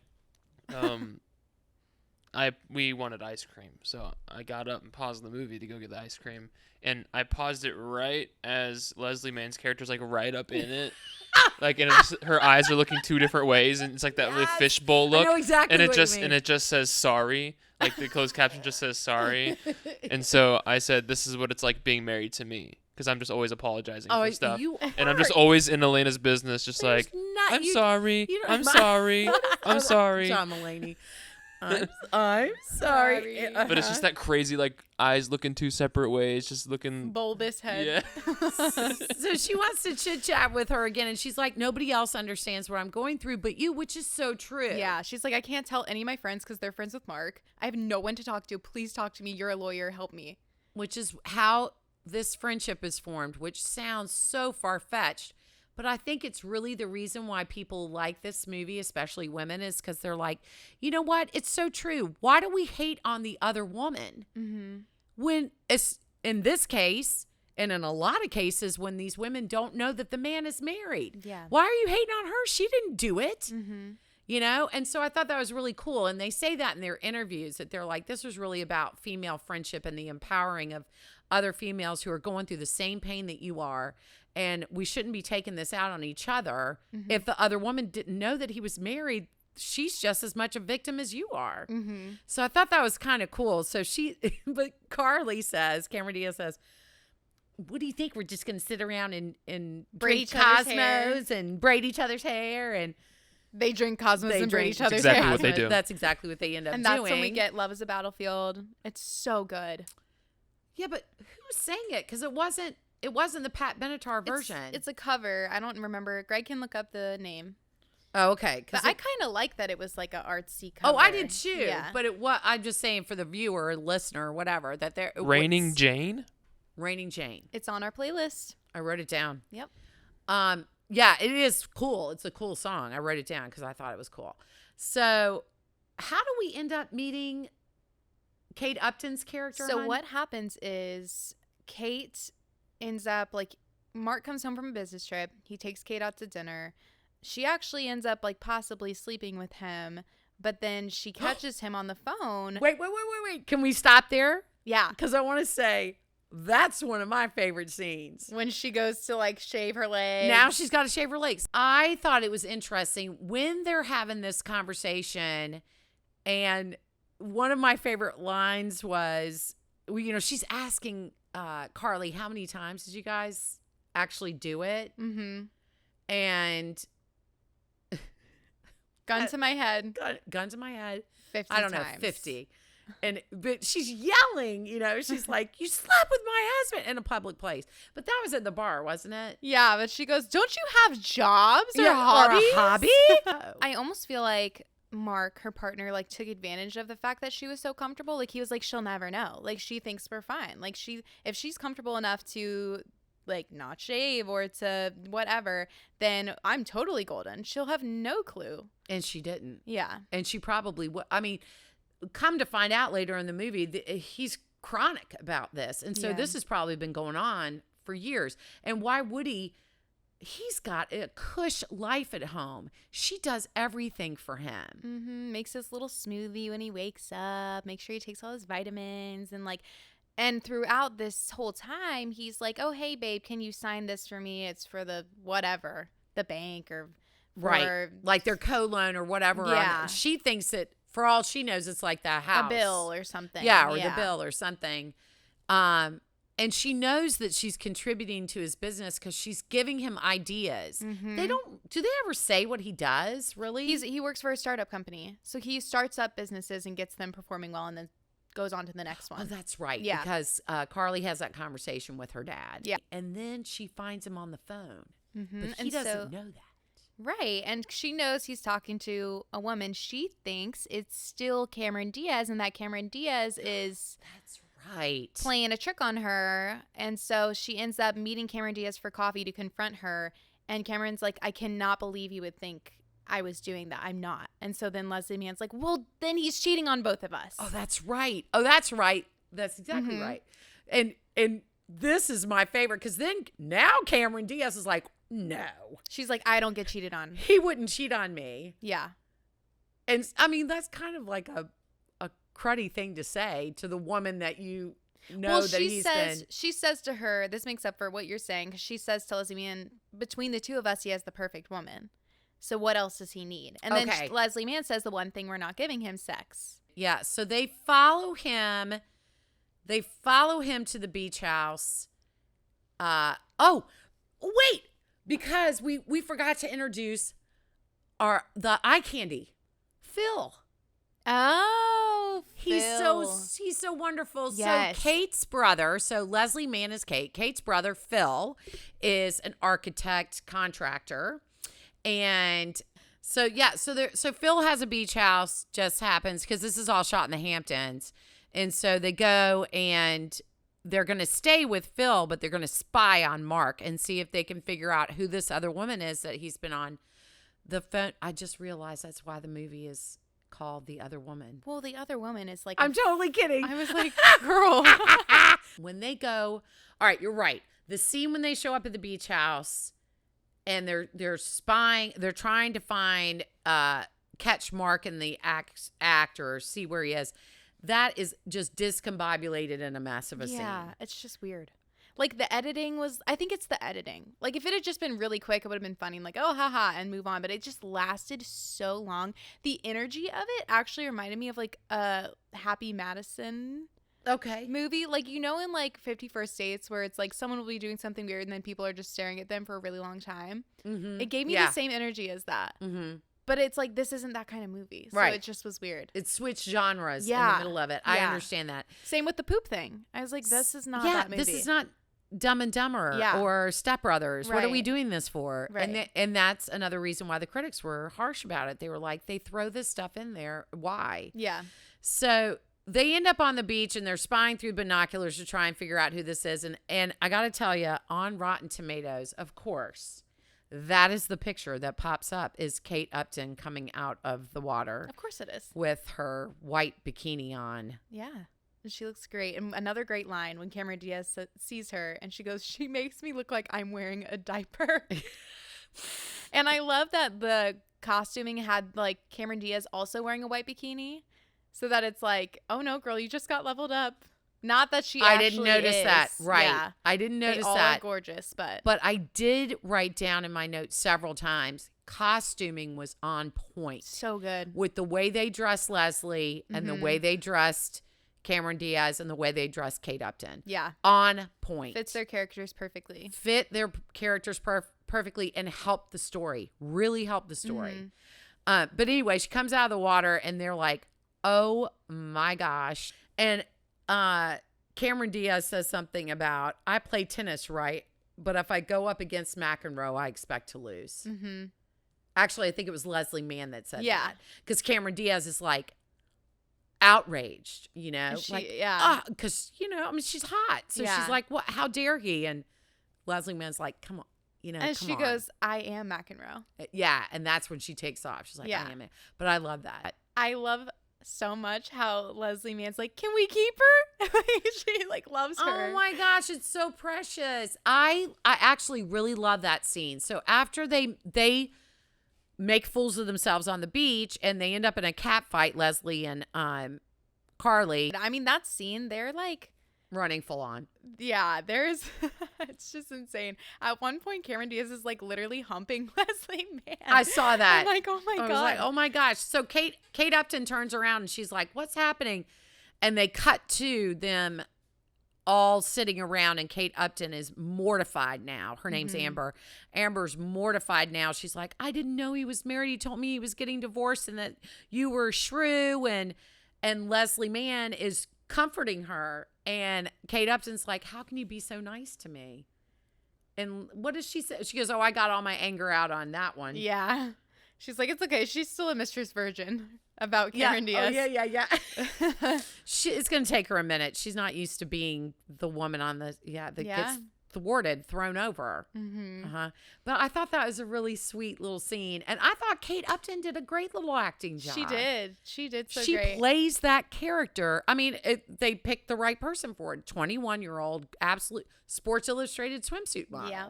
we wanted ice cream. So I got up and paused the movie to go get the ice cream. And I paused it right as Leslie Mann's character's like right up in it. Like, and her eyes are looking 2 different ways, and it's like that really fishbowl look. I know exactly and what you mean. And it just says sorry. Like the closed caption just says sorry. And so I said, this is what it's like being married to me. Because I'm just always apologizing for stuff. And I'm just always in Elena's business, just like, I'm sorry. I'm sorry. I'm sorry. John Mulaney. I'm sorry. But it's just that crazy, like, eyes looking 2 separate ways, just looking bulbous head. Yeah. So she wants to chit chat with her again, and she's like, nobody else understands what I'm going through but you, which is so true. Yeah, she's like, I can't tell any of my friends because they're friends with Mark. I have no one to talk to. Please talk to me. You're a lawyer. Help me. Which is how this friendship is formed, which sounds so far-fetched. But I think it's really the reason why people like this movie, especially women, is because they're like, you know what? It's so true. Why do we hate on the other woman? Mm-hmm. When it's in this case, and in a lot of cases, when these women don't know that the man is married. Yeah. Why are you hating on her? She didn't do it. Mm-hmm. You know? And so I thought that was really cool. And they say that in their interviews, that they're like, this was really about female friendship and the empowering of other females who are going through the same pain that you are. And we shouldn't be taking this out on each other. Mm-hmm. If the other woman didn't know that he was married, she's just as much a victim as you are. Mm-hmm. So I thought that was kind of cool. So but Cameron Diaz says, what do you think? We're just going to sit around and braid drink Cosmos and braid each other's hair, and they drink Cosmos and braid each other's exactly hair. what they do. That's exactly what they end up and doing. that's when we get Love is a Battlefield. It's so good. Yeah, but who sang it? Because it wasn't the Pat Benatar version. It's a cover. I don't remember. Greg can look up the name. Oh, okay. But I kind of like that it was like a artsy cover. Oh, I did too. Yeah. But I'm just saying for the viewer, listener, whatever, that there. Raining Jane. Raining Jane. It's on our playlist. I wrote it down. Yep. Yeah, it is cool. It's a cool song. I wrote it down because I thought it was cool. So, how do we end up meeting Kate Upton's character? So what happens is Kate ends up Mark comes home from a business trip. He takes Kate out to dinner. She actually ends up possibly sleeping with him, but then she catches him on the phone. Wait. Can we stop there? Yeah. Because I want to say that's one of my favorite scenes. When she goes to shave her legs. Now she's got to shave her legs. I thought it was interesting when they're having this conversation, and one of my favorite lines was, she's asking Carly, how many times did you guys actually do it? Mm-hmm. And gun to my head. Gun to my head. 50 I don't know, times. 50. But she's yelling, she's like, you slept with my husband in a public place. But that was at the bar, wasn't it? Yeah, but she goes, don't you have jobs or Or hobbies? a hobby? I almost feel like Mark, her partner, took advantage of the fact that she was so comfortable. He was like, she'll never know. She thinks we're fine. If she's comfortable enough to not shave or to whatever, then I'm totally golden. She'll have no clue. And she didn't. Yeah. And she probably would. I mean, come to find out later in the movie, he's chronic about this. And so this has probably been going on for years. And why would he? He's got a cush life at home. She does everything for him. Mm-hmm. Makes his little smoothie when he wakes up. Make sure he takes all his vitamins and throughout this whole time, he's like, oh, hey, babe, can you sign this for me? It's for the whatever, the bank or right, like their co-loan or whatever. Yeah. She thinks that for all she knows, it's like the house. A bill or something. Yeah, or the bill or something. And she knows that she's contributing to his business because she's giving him ideas. Mm-hmm. Do they ever say what he does, really? He works for a startup company. So he starts up businesses and gets them performing well and then goes on to the next one. Oh, that's right. Yeah. Because Carly has that conversation with her dad. Yeah. And then she finds him on the phone. Mm-hmm. But he doesn't know that. Right. And she knows he's talking to a woman. She thinks it's still Cameron Diaz and that Cameron Diaz is That's right. playing a trick on her. And so she ends up meeting Cameron Diaz for coffee to confront her. And Cameron's like, I cannot believe you would think I was doing that. I'm not. And so then Leslie Mann's like, well, then he's cheating on both of us. Oh, that's right. That's exactly right. And this is my favorite because then now Cameron Diaz is like, no. She's like, I don't get cheated on. He wouldn't cheat on me. Yeah. And I mean, that's kind of like a cruddy thing to say to the woman that you know that she says to her, this makes up for what you're saying, because she says to Leslie Mann, between the two of us, he has the perfect woman. So what else does he need? And then Leslie Mann says the one thing we're not giving him, sex. Yeah. So they follow him. They follow him to the beach house. Oh, wait, because we forgot to introduce the eye candy, Phil. Oh, he's so wonderful. Yes. So Kate's brother, so Leslie Mann is Kate. Kate's brother, Phil, is an architect contractor. And so Phil has a beach house, just happens because this is all shot in the Hamptons. And so they go and they're going to stay with Phil, but they're going to spy on Mark and see if they can figure out who this other woman is that he's been on the phone. I just realized that's why the movie is called The Other Woman. Well, The Other Woman is like... I'm totally kidding. I was like, girl. When they go... All right, you're right. The scene when they show up at the beach house and they're spying, they're trying to find, catch Mark in the act or see where he is. That is just discombobulated in a mess of a scene. Yeah, it's just weird. Like the editing was, I think it's the editing. Like if it had just been really quick, it would have been funny. Like, oh, haha, and move on. But it just lasted so long. The energy of it actually reminded me of like a Happy Madison movie. Like, you know, in like 50 First Dates where it's like someone will be doing something weird and then people are just staring at them for a really long time. Mm-hmm. It gave me the same energy as that. Mm-hmm. But it's like, this isn't that kind of movie. So it just was weird. It switched genres in the middle of it. I understand that. Same with the poop thing. I was like, this is not that movie. This is not Dumb and Dumber or Step Brothers. What are we doing this for? Right. And that's another reason why the critics were harsh about it. They were like, they throw this stuff in there. Why? Yeah. So they end up on the beach and they're spying through binoculars to try and figure out who this is. And I got to tell you, on Rotten Tomatoes, of course, that is the picture that pops up is Kate Upton coming out of the water. Of course it is. With her white bikini on. Yeah. And she looks great. And another great line when Cameron Diaz sees her and she goes, she makes me look like I'm wearing a diaper. And I love that the costuming had like Cameron Diaz also wearing a white bikini so that it's like, oh no, girl, you just got leveled up. Not that she actually didn't notice is. that. Right. Yeah. I didn't notice they all that. Are gorgeous, but I did write down in my notes several times, costuming was on point. So good. With the way they dressed Leslie and the way they dressed Cameron Diaz and the way they dressed Kate Upton. Yeah. On point. Fits their characters perfectly. Fit their characters perfectly and help the story. Really help the story. But anyway, she comes out of the water and they're like, oh my gosh. And Cameron Diaz says something about, I play tennis, right? But if I go up against McEnroe, I expect to lose. Mm-hmm. Actually, I think it was Leslie Mann that said that. Because Cameron Diaz is like outraged, you know? Because, you know, I mean, she's hot. So she's like, what? How dare he? And Leslie Mann's like, come on. You know, and she goes, I am McEnroe. Yeah. And that's when she takes off. She's like, I am it. But I love that. I love so much how Leslie Mann's like, can we keep her? She like loves her. Oh my gosh, it's so precious. I actually really love that scene. So after they make fools of themselves on the beach and they end up in a cat fight, Leslie and Carly. I mean, that scene, they're like running full on. Yeah, there's it's just insane. At one point, Cameron Diaz is like literally humping Leslie Mann. I saw that. I'm like, oh my God. I was like, oh my gosh. So Kate Upton turns around and she's like, what's happening? And they cut to them all sitting around and Kate Upton is mortified now. Her name's Amber. Amber's mortified now. She's like, I didn't know he was married. He told me he was getting divorced and that you were a shrew. And Leslie Mann is comforting her. And Kate Upton's like, how can you be so nice to me? And what does she say? She goes, oh, I got all my anger out on that one. Yeah. She's like, it's okay. She's still a mistress virgin about Cameron Diaz. Oh, yeah. It's going to take her a minute. She's not used to being the woman on the, that gets thwarted, thrown over. Mm-hmm. But I thought that was a really sweet little scene. And I thought Kate Upton did a great little acting job. She did so she great. She plays that character. I mean, they picked the right person for it. 21-year-old, absolute Sports Illustrated swimsuit model. Yeah,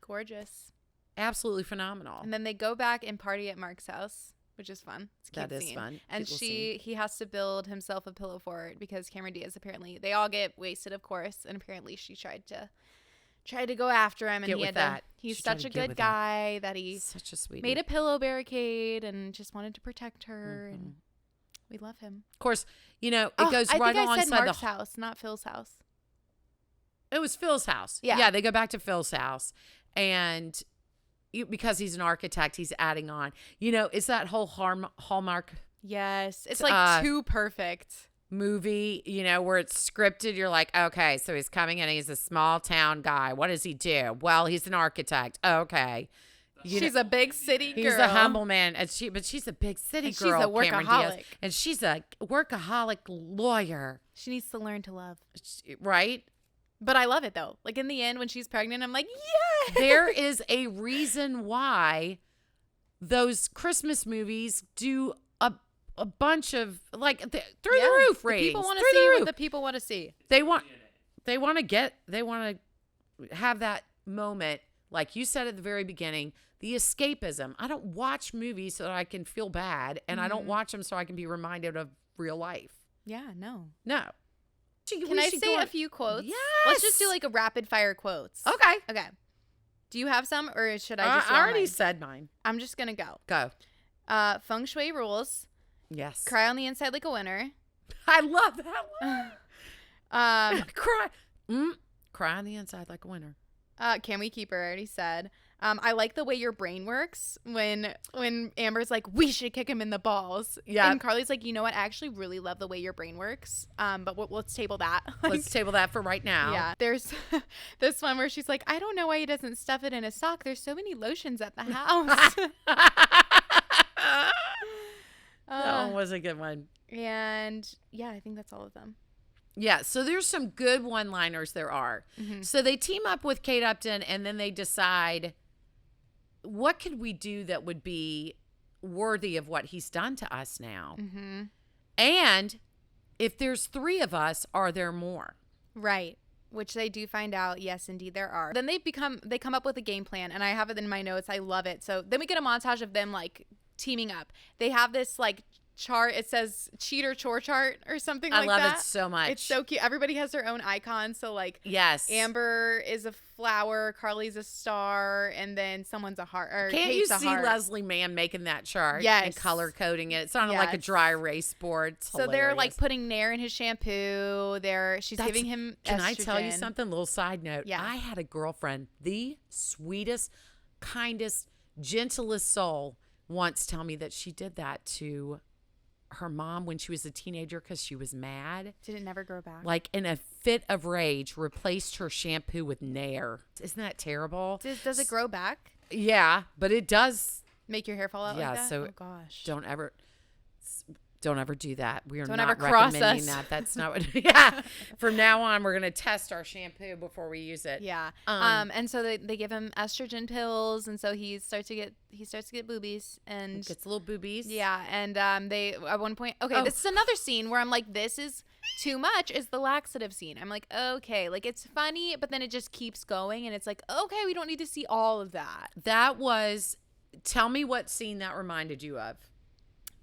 gorgeous. Absolutely phenomenal. And then they go back and party at Mark's house, which is fun. It's a cute that is scene. Fun. And he has to build himself a pillow fort because Cameron Diaz apparently, they all get wasted, of course, and apparently she tried to go after him, and he's such a good guy that he such a sweetie. Made a pillow barricade and just wanted to protect her, and we love him. Of course, you know, it goes right alongside I said Mark's house, not Phil's house. It was Phil's house. Yeah, they go back to Phil's house, and because he's an architect, he's adding on. You know, it's that whole Hallmark. Yes, it's like too perfect. Movie, you know, where it's scripted. You're like, okay, so he's coming in, he's a small town guy. What does he do? Well, he's an architect. Okay. She's a big city girl. He's a humble man, but she's a big city girl. She's a workaholic. And she's a workaholic lawyer. She needs to learn to love. Right? But I love it, though. Like, in the end, when she's pregnant, I'm like, yes! There is a reason why those Christmas movies do a bunch of like through the roof ratings. People want to see what the people want to see. They want to have that moment, like you said at the very beginning, the escapism. I don't watch movies so that I can feel bad, and I don't watch them so I can be reminded of real life. Yeah, no. Can I say a few quotes? Yes. Let's just do like a rapid fire quotes. Okay. Okay. Do you have some, or should I just? I already said mine. I'm just gonna go. Go. Feng shui rules. Yes. Cry on the inside like a winner. I love that one. Cry on the inside like a winner. Can we keep her? I already said. I like the way your brain works when Amber's like, we should kick him in the balls. Yeah. And Carly's like, you know what? I actually really love the way your brain works. But let's table that. Let's table that for right now. Yeah. There's this one where she's like, I don't know why he doesn't stuff it in a sock. There's so many lotions at the house. That one was a good one. And yeah, I think that's all of them. Yeah, so there's some good one-liners there are. Mm-hmm. So they team up with Kate Upton, and then they decide, what could we do that would be worthy of what he's done to us now? Mm-hmm. And if there's 3 of us, are there more? Right. Which they do find out. Yes, indeed, there are. Then they come up with a game plan, and I have it in my notes. I love it. So then we get a montage of them like teaming up. They have this like chart. It says cheater chore chart or something like that. I love it so much. It's so cute. Everybody has their own icon. So like, yes, Amber is a flower, Carly's a star, and then someone's a heart. Or Can't Kate's you a see heart. Leslie Mann making that chart? Yes. And color coding it. It sounded like a dry erase board. It's so they're like putting Nair in his shampoo. She's giving him Can estrogen. I tell you something? Little side note. Yeah. I had a girlfriend, the sweetest, kindest, gentlest soul, once tell me that she did that to her mom when she was a teenager because she was mad. Did it never grow back? Like in a fit of rage, replaced her shampoo with Nair. Isn't that terrible? Does it grow back? Yeah, but it does Make your hair fall out yeah, like that? so oh gosh. don't ever do that. We are Don't not ever cross recommending us. that. That's not what yeah. From now on we're gonna test our shampoo before we use it. Yeah. And so they give him estrogen pills, and so he starts to get boobies and Gets little boobies. yeah, and they at one point this is another scene where I'm like, this is too much, is the laxative scene. I'm like, okay, like it's funny, but then it just keeps going and it's like, okay, we don't need to see all of that. That was tell me what scene that reminded you of.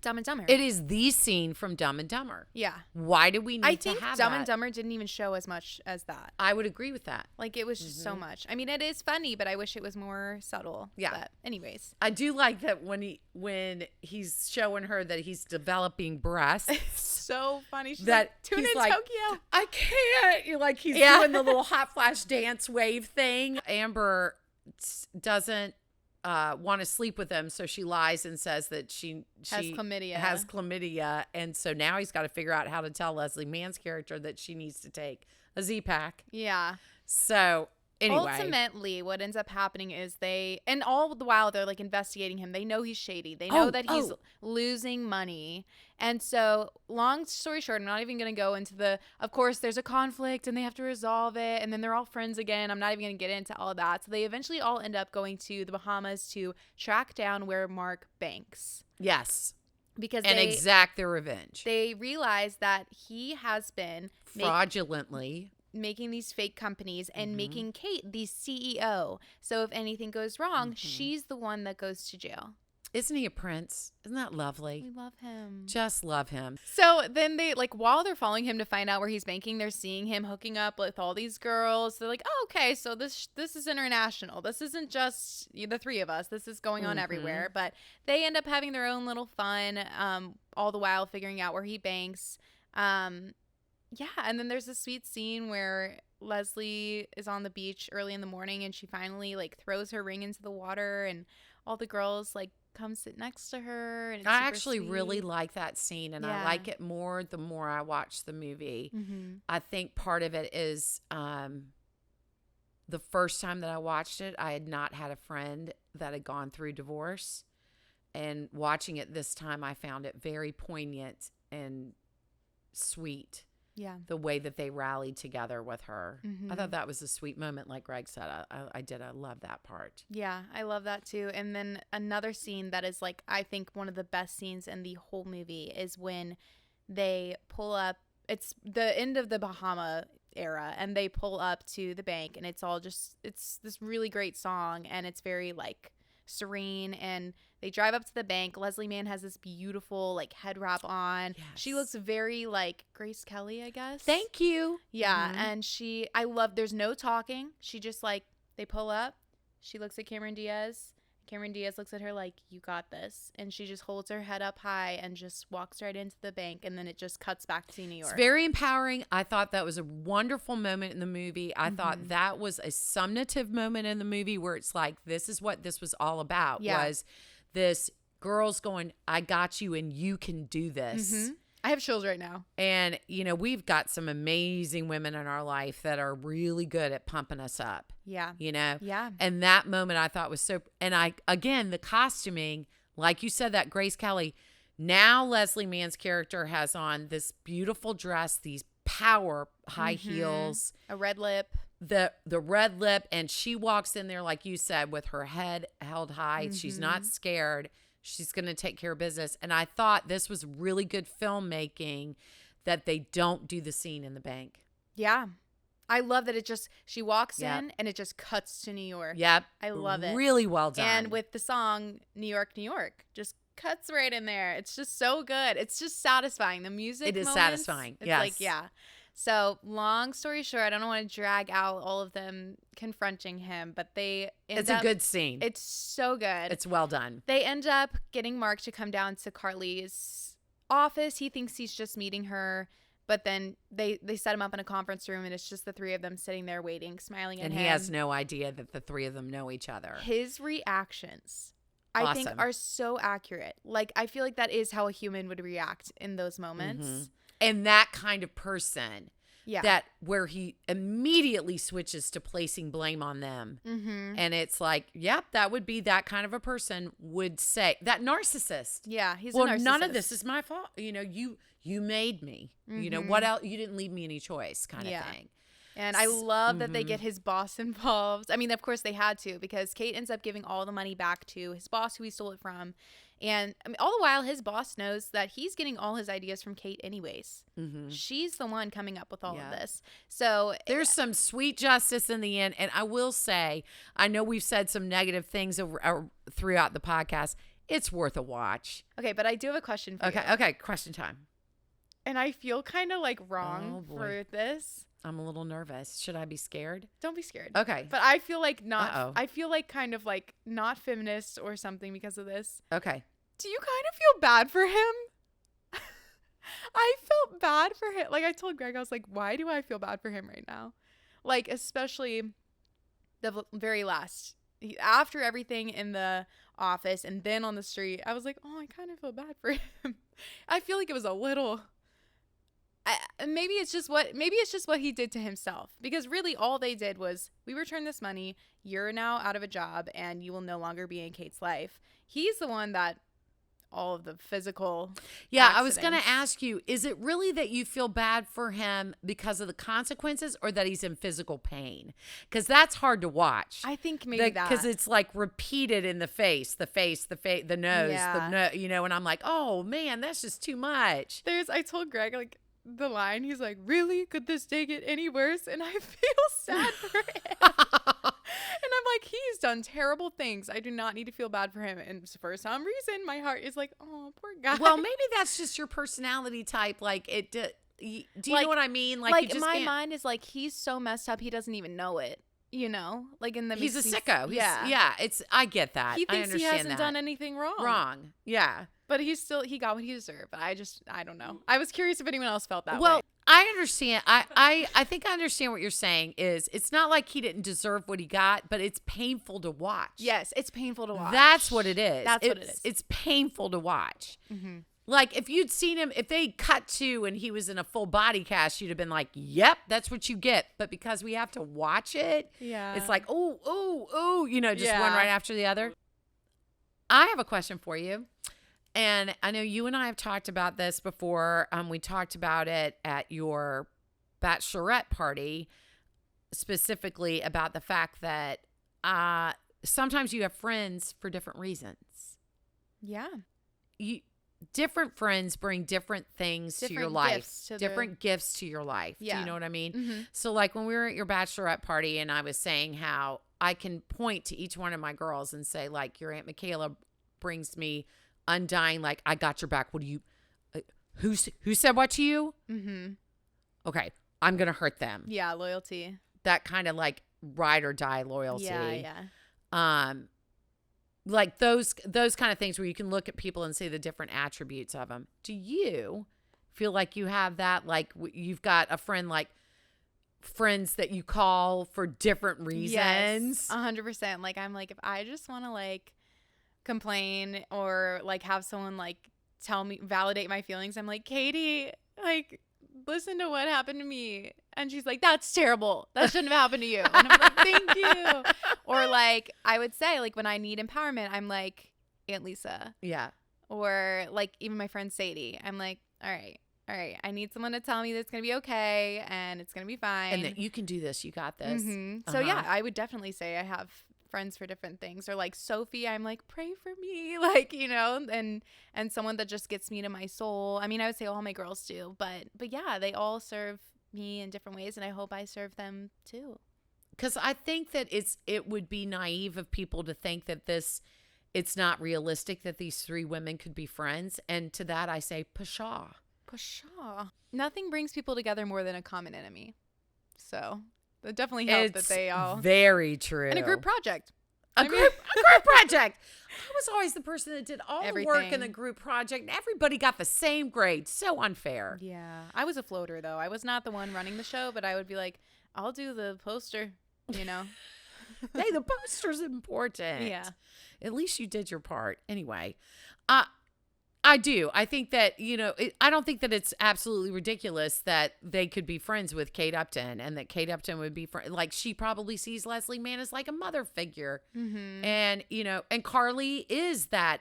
Dumb and Dumber. It is the scene from Dumb and Dumber. Yeah. Why do we need I to think have Dumb that? and Dumber didn't even show as much as that. I would agree with that. Like it was just so much. I mean, it is funny, but I wish it was more subtle. Yeah. But anyways. I do like that when he's showing her that he's developing breasts. So funny. She's That like, tune he's in like, Tokyo. I can't. You're like he's doing the little hot flash dance wave thing. Amber doesn't want to sleep with him, so she lies and says that she Has chlamydia. And so now he's got to figure out how to tell Leslie Mann's character that she needs to take a Z-Pack. Yeah. So anyway, ultimately what ends up happening is and all the while they're like investigating him. They know he's shady. They know that he's losing money. And so long story short, I'm not even going to go into of course there's a conflict and they have to resolve it. And then they're all friends again. I'm not even going to get into all that. So they eventually all end up going to the Bahamas to track down where Mark banks. yes. Because And exact their revenge. They realize that he has been fraudulently making these fake companies and making Kate the CEO. So if anything goes wrong, she's the one that goes to jail. Isn't he a prince? Isn't that lovely? We love him. Just love him. So then they, like, while they're following him to find out where he's banking, they're seeing him hooking up with all these girls. They're like, oh, okay, so this is international. This isn't just the 3 of us. This is going on everywhere. But they end up having their own little fun, all the while figuring out where he banks. Yeah, and then there's this sweet scene where Leslie is on the beach early in the morning and she finally like throws her ring into the water and all the girls like come sit next to her. And it's I super actually sweet. really like that scene, and I like it more the more I watch the movie. I think part of it is the first time that I watched it, I had not had a friend that had gone through divorce. And watching it this time, I found it very poignant and sweet. Yeah. The way that they rallied together with her. I thought that was a sweet moment, like Greg said. I did. I love that part. Yeah, I love that too. And then another scene that is like, I think one of the best scenes in the whole movie is when they pull up. It's the end of the Bahama era and they pull up to the bank and it's all just, it's this really great song and it's very like serene, and they drive up to the bank. Leslie Mann has this beautiful like head wrap on. Yes. She looks very like Grace Kelly, I guess. Thank you. Yeah, and I love, there's no talking. She just like, they pull up. She looks at Cameron Diaz. Cameron Diaz looks at her like, you got this. And she just holds her head up high and just walks right into the bank. And then it just cuts back to New York. It's very empowering. I thought that was a wonderful moment in the movie. I thought that was a summative moment in the movie where it's like, this is what this was all about. Was this girl's going, I got you and you can do this. I have chills right now. And, you know, we've got some amazing women in our life that are really good at pumping us up. Yeah. You know? Yeah. And that moment I thought was so, and again, the costuming, like you said, that Grace Kelly, now Leslie Mann's character has on this beautiful dress, these power high heels. A red lip. The red lip, and she walks in there, like you said, with her head held high. She's not scared. She's going to take care of business. And I thought this was really good filmmaking that they don't do the scene in the bank. Yeah. I love that she walks in and it just cuts to New York. Yep. I love it. Really well done. And with the song New York, New York, just cuts right in there. It's just so good. It's just satisfying. The music It is moments, satisfying. It's yes. like, yeah. So long story short, I don't want to drag out all of them confronting him, but it's a good scene. It's so good. It's well done. They end up getting Mark to come down to Carly's office. He thinks he's just meeting her, but then they set him up in a conference room, and it's just the three of them sitting there waiting, smiling at him. And he has no idea that the three of them know each other. His reactions, I think, are so accurate. Like, I feel like that is how a human would react in those moments. And that kind of person, yeah, where he immediately switches to placing blame on them. And it's like, yep, that would be that kind of a person would say, that narcissist. Yeah, he's well, a narcissist. none of this is my fault. You know, you made me. You know, what else? You didn't leave me any choice kind of thing. And I love that they get his boss involved. I mean, of course they had to, because Kate ends up giving all the money back to his boss who he stole it from. And I mean, all the while, his boss knows that he's getting all his ideas from Kate anyways. She's the one coming up with all of this. So there's some sweet justice in the end. And I will say, I know we've said some negative things throughout the podcast. It's worth a watch. Okay, but I do have a question for you. Okay, question time. And I feel kind of like wrong for this. I'm a little nervous. Should I be scared? Don't be scared. Okay. But I feel like I feel like kind of like not feminist or something because of this. Okay. Do you kind of feel bad for him? I felt bad for him. Like, I told Greg, I was like, why do I feel bad for him right now? Like, especially the very last. After everything in the office and then on the street, I was like, oh, I kind of feel bad for him. I feel like it was a little... maybe it's just what he did to himself, because really all they did was, we return this money, you're now out of a job, and you will no longer be in Kate's life. He's the one that all of the physical accidents. I was going to ask you, is it really that you feel bad for him because of the consequences, or that he's in physical pain? Because that's hard to watch. I think maybe that. Because it's like repeated in the face, the nose, you know, and I'm like, oh man, that's just too much. I told Greg, like, the line, he's like, really? Could this day get any worse? And I feel sad for him. And I'm like, he's done terrible things. I do not need to feel bad for him. And for some reason, my heart is like, oh, poor guy. Well, maybe that's just your personality type. Like, do you know what I mean? Like you just my mind is like, he's so messed up, he doesn't even know it. You know, like in the he's a sicko. I get that. He thinks he hasn't that. done anything wrong. Wrong. Yeah. But he got what he deserved. But I don't know. I was curious if anyone else felt that way. Well, I understand. I think I understand what you're saying. It's not like he didn't deserve what he got, but it's painful to watch. Yes, it's painful to watch. That's what it is. That's what it is. It's painful to watch. Like, if you'd seen him, if they cut to and he was in a full body cast, you'd have been like, yep, that's what you get. But because we have to watch it, it's like, oh, you know, just one right after the other. I have a question for you. And I know you and I have talked about this before. We talked about it at your bachelorette party, specifically about the fact that sometimes you have friends for different reasons. Yeah. Different friends bring different things to your life, different gifts to your life. Yeah. Do you know what I mean? So like when we were at your bachelorette party and I was saying how I can point to each one of my girls and say, like, your Aunt Michaela brings me undying, like, I got your back. What do you, who said what to you? Mm-hmm. Okay, I'm going to hurt them. Yeah, loyalty. That kind of like ride or die loyalty. Yeah. Like those kind of things where you can look at people and see the different attributes of them. Do you feel like you have that? Like you've got a friend, like friends that you call for different reasons? Yes, 100%. Like I'm like, if I just want to like complain or like have someone like tell me, validate my feelings, I'm like, Katie, like listen to what happened to me. And she's like, that's terrible. That shouldn't have happened to you. And I'm like, thank you. Or like, I would say like when I need empowerment, I'm like, Aunt Lisa. Yeah. Or like even my friend Sadie. I'm like, all right. I need someone to tell me that it's going to be okay and it's going to be fine. And that you can do this. You got this. Mm-hmm. So yeah, I would definitely say I have friends for different things. Or like Sophie, I'm like, pray for me. Like, you know, and someone that just gets me to my soul. I mean, I would say all my girls do, but yeah, they all serve me in different ways, and I hope I serve them too. Because I think that it would be naive of people to think that it's not realistic that these three women could be friends. And to that I say, pshaw. Nothing brings people together more than a common enemy. So that definitely helps that they all very true. And a group project. A group project. I was always the person that did all the work in the group project. Everybody got the same grade. So unfair. Yeah. I was a floater, though. I was not the one running the show, but I would be like, I'll do the poster, you know. Hey, the poster's important. Yeah. At least you did your part. Anyway, I do. I think that, you know, I don't think that it's absolutely ridiculous that they could be friends with Kate Upton and that Kate Upton would be like, she probably sees Leslie Mann as like a mother figure. Mm-hmm. And, you know, and Carly is that,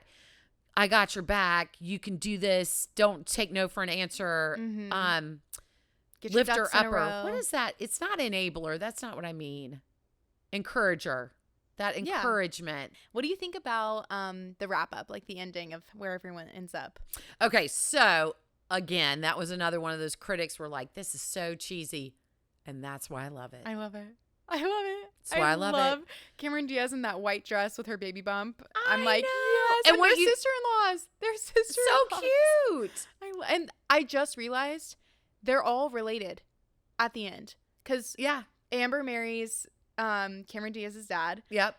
I got your back. You can do this. Don't take no for an answer. Mm-hmm. Lift her upper. What is that? It's not enabler. That's not what I mean. Encourager. That encouragement. What do you think about the wrap up, like the ending of where everyone ends up? Okay, so again, that was another one of those critics were like, this is so cheesy. And that's why I love it. I love it. That's why I love it. Cameron Diaz in that white dress with her baby bump. I'm like, know. yes. And they're sister-in-laws. They're sister-in-laws. So cute. And I just realized they're all related at the end. Because Amber marries Cameron Diaz's dad. Yep.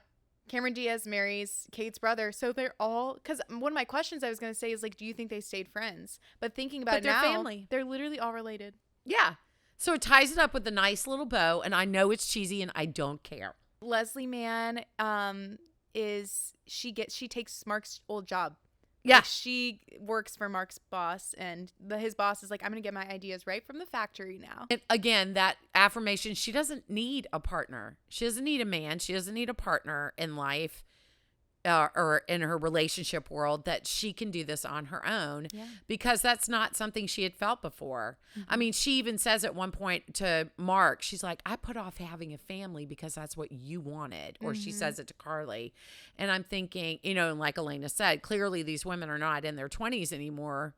Cameron Diaz marries Kate's brother. So they're all, because one of my questions I was going to say is like, do you think they stayed friends? But thinking about it now, family. They're literally all related. Yeah. So it ties it up with a nice little bow. And I know it's cheesy and I don't care. Leslie Mann she takes Mark's old job. Yeah. Like she works for Mark's boss, and his boss is like, I'm going to get my ideas right from the factory now. And again, that affirmation, she doesn't need a partner. She doesn't need a man. She doesn't need a partner in life or in her relationship world, that she can do this on her own because that's not something she had felt before. Mm-hmm. I mean, she even says at one point to Mark, she's like, I put off having a family because that's what you wanted. Or she says it to Carly. And I'm thinking, you know, and like Elena said, clearly these women are not in their 20s anymore,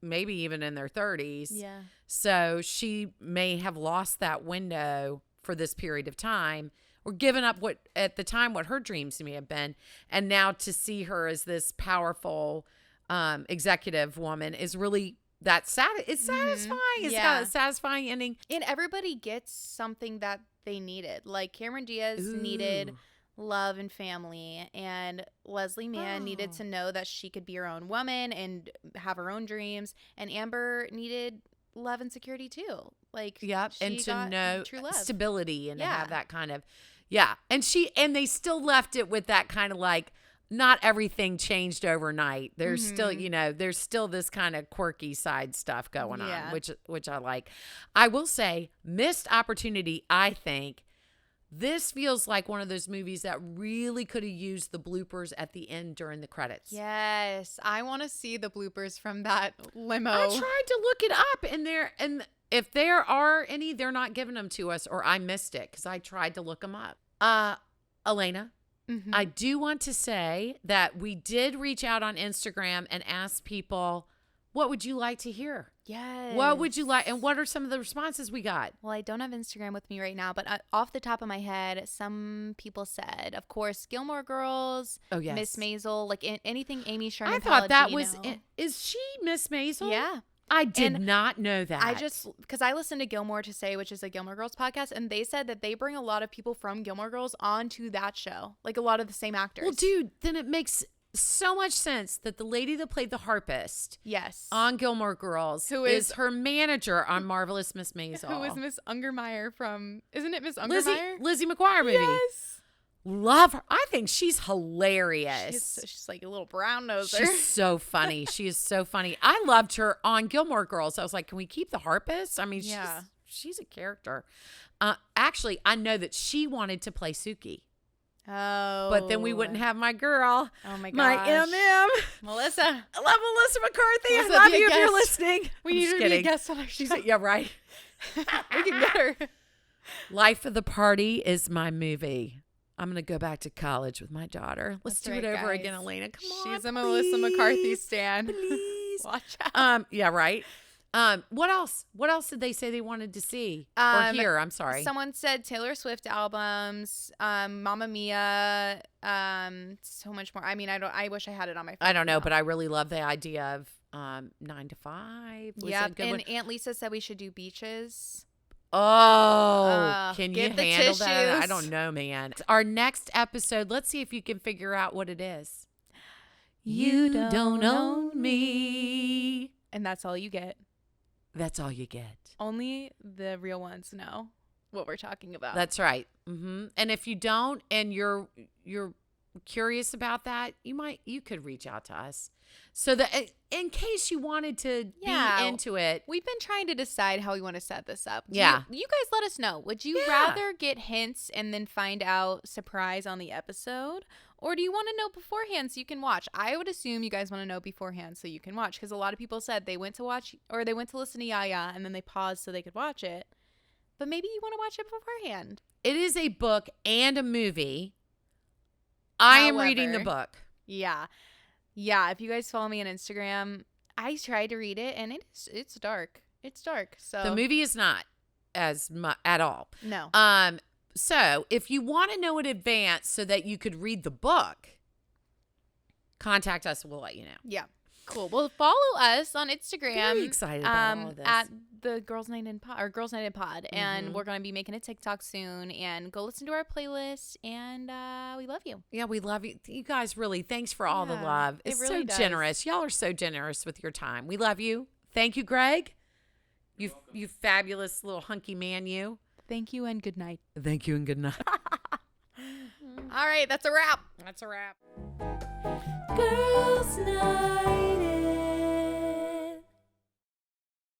maybe even in their 30s. Yeah. So she may have lost that window for this period of time, or given up what at the time what her dreams may have been, and now to see her as this powerful executive woman is really it's satisfying. It's got a satisfying ending, and everybody gets something that they needed. Like Cameron Diaz needed love and family, and Leslie Mann needed to know that she could be her own woman and have her own dreams, and Amber needed love and security too. Like, and to know true love, stability, and to have that kind of and they still left it with that kind of like, not everything changed overnight. There's still, you know, there's still this kind of quirky side stuff going on, which I like. I will say, missed opportunity. I think this feels like one of those movies that really could have used the bloopers at the end during the credits. Yes, I want to see the bloopers from that limo. I tried to look it up, and if there are any, they're not giving them to us, or I missed it because I tried to look them up. Elena, I do want to say that we did reach out on Instagram and ask people What would you like to hear? Yes. What would you like? And what are some of the responses we got? Well, I don't have Instagram with me right now, but off the top of my head, some people said, of course, Gilmore Girls. Oh, yes. Miss Maisel, like anything Amy Sherman. I thought that Palladino. was. Is she Miss Maisel? Yeah. I did not know that. Because I listened to Gilmore to Say, which is a Gilmore Girls podcast, and they said that they bring a lot of people from Gilmore Girls onto that show, like a lot of the same actors. Well, dude, then it makes so much sense that the lady that played the harpist, yes, on Gilmore Girls, who is her manager on Marvelous Miss Maisel, who is Miss Ungermeyer from? Isn't it Miss Ungermeyer? Lizzie McGuire movie. Yes. Love her. I think she's hilarious. She's like a little brown noser. She's so funny. She is so funny. I loved her on Gilmore Girls. I was like, can we keep the harpist? I mean, she's a character. Actually, I know that she wanted to play Suki. Oh. But then we wouldn't have my girl. Oh my gosh. My MM. Melissa. I love Melissa McCarthy. Melissa, I love be a you if you're guest. listening. We need her to be a guest on our show. Yeah, right. We can get her. Life of the Party is my movie. I'm going to go back to college with my daughter. Let's do it over again, Elena. Come on. She's a Melissa McCarthy stan. Please. Watch out. Yeah, right. What else? What else did they say they wanted to see or hear? I'm sorry. Someone said Taylor Swift albums, Mamma Mia, so much more. I mean, I wish I had it on my phone. I don't know, but I really love the idea of 9 to 5. Yeah, and Aunt Lisa said we should do beaches. Oh, can you handle tissues. that? I don't know, man. Our next episode, let's see if you can figure out what it is. You don't own me. And that's all you get. That's all you get. Only the real ones know what we're talking about. That's right. Mm-hmm. And if you don't, and you're curious about that, you could reach out to us. So that in case you wanted to be into it. We've been trying to decide how we want to set this up. You guys let us know. Would you rather get hints and then find out surprise on the episode? Or do you want to know beforehand so you can watch? I would assume you guys want to know beforehand so you can watch, because a lot of people said they went to watch or they went to listen to Yaya and then they paused so they could watch it. But maybe you want to watch it beforehand. It is a book and a movie. I am reading the book. Yeah. Yeah, if you guys follow me on Instagram, I tried to read it and it's dark. It's dark. So the movie is not as much at all. No. So if you want to know in advance so that you could read the book, contact us. We'll let you know. Yeah. Cool. Well, follow us on Instagram. Very excited about all of this. At the Girls Night in Pod, or Girls Night in Pod, and we're going to be making a TikTok soon. And go listen to our playlist. And we love you. Yeah, we love you. You guys really. Thanks for all the love. It's really so generous. Y'all are so generous with your time. We love you. Thank you, Greg. You fabulous little hunky man. You. Thank you and good night. Thank you and good night. All right, that's a wrap. That's a wrap. Girls Night.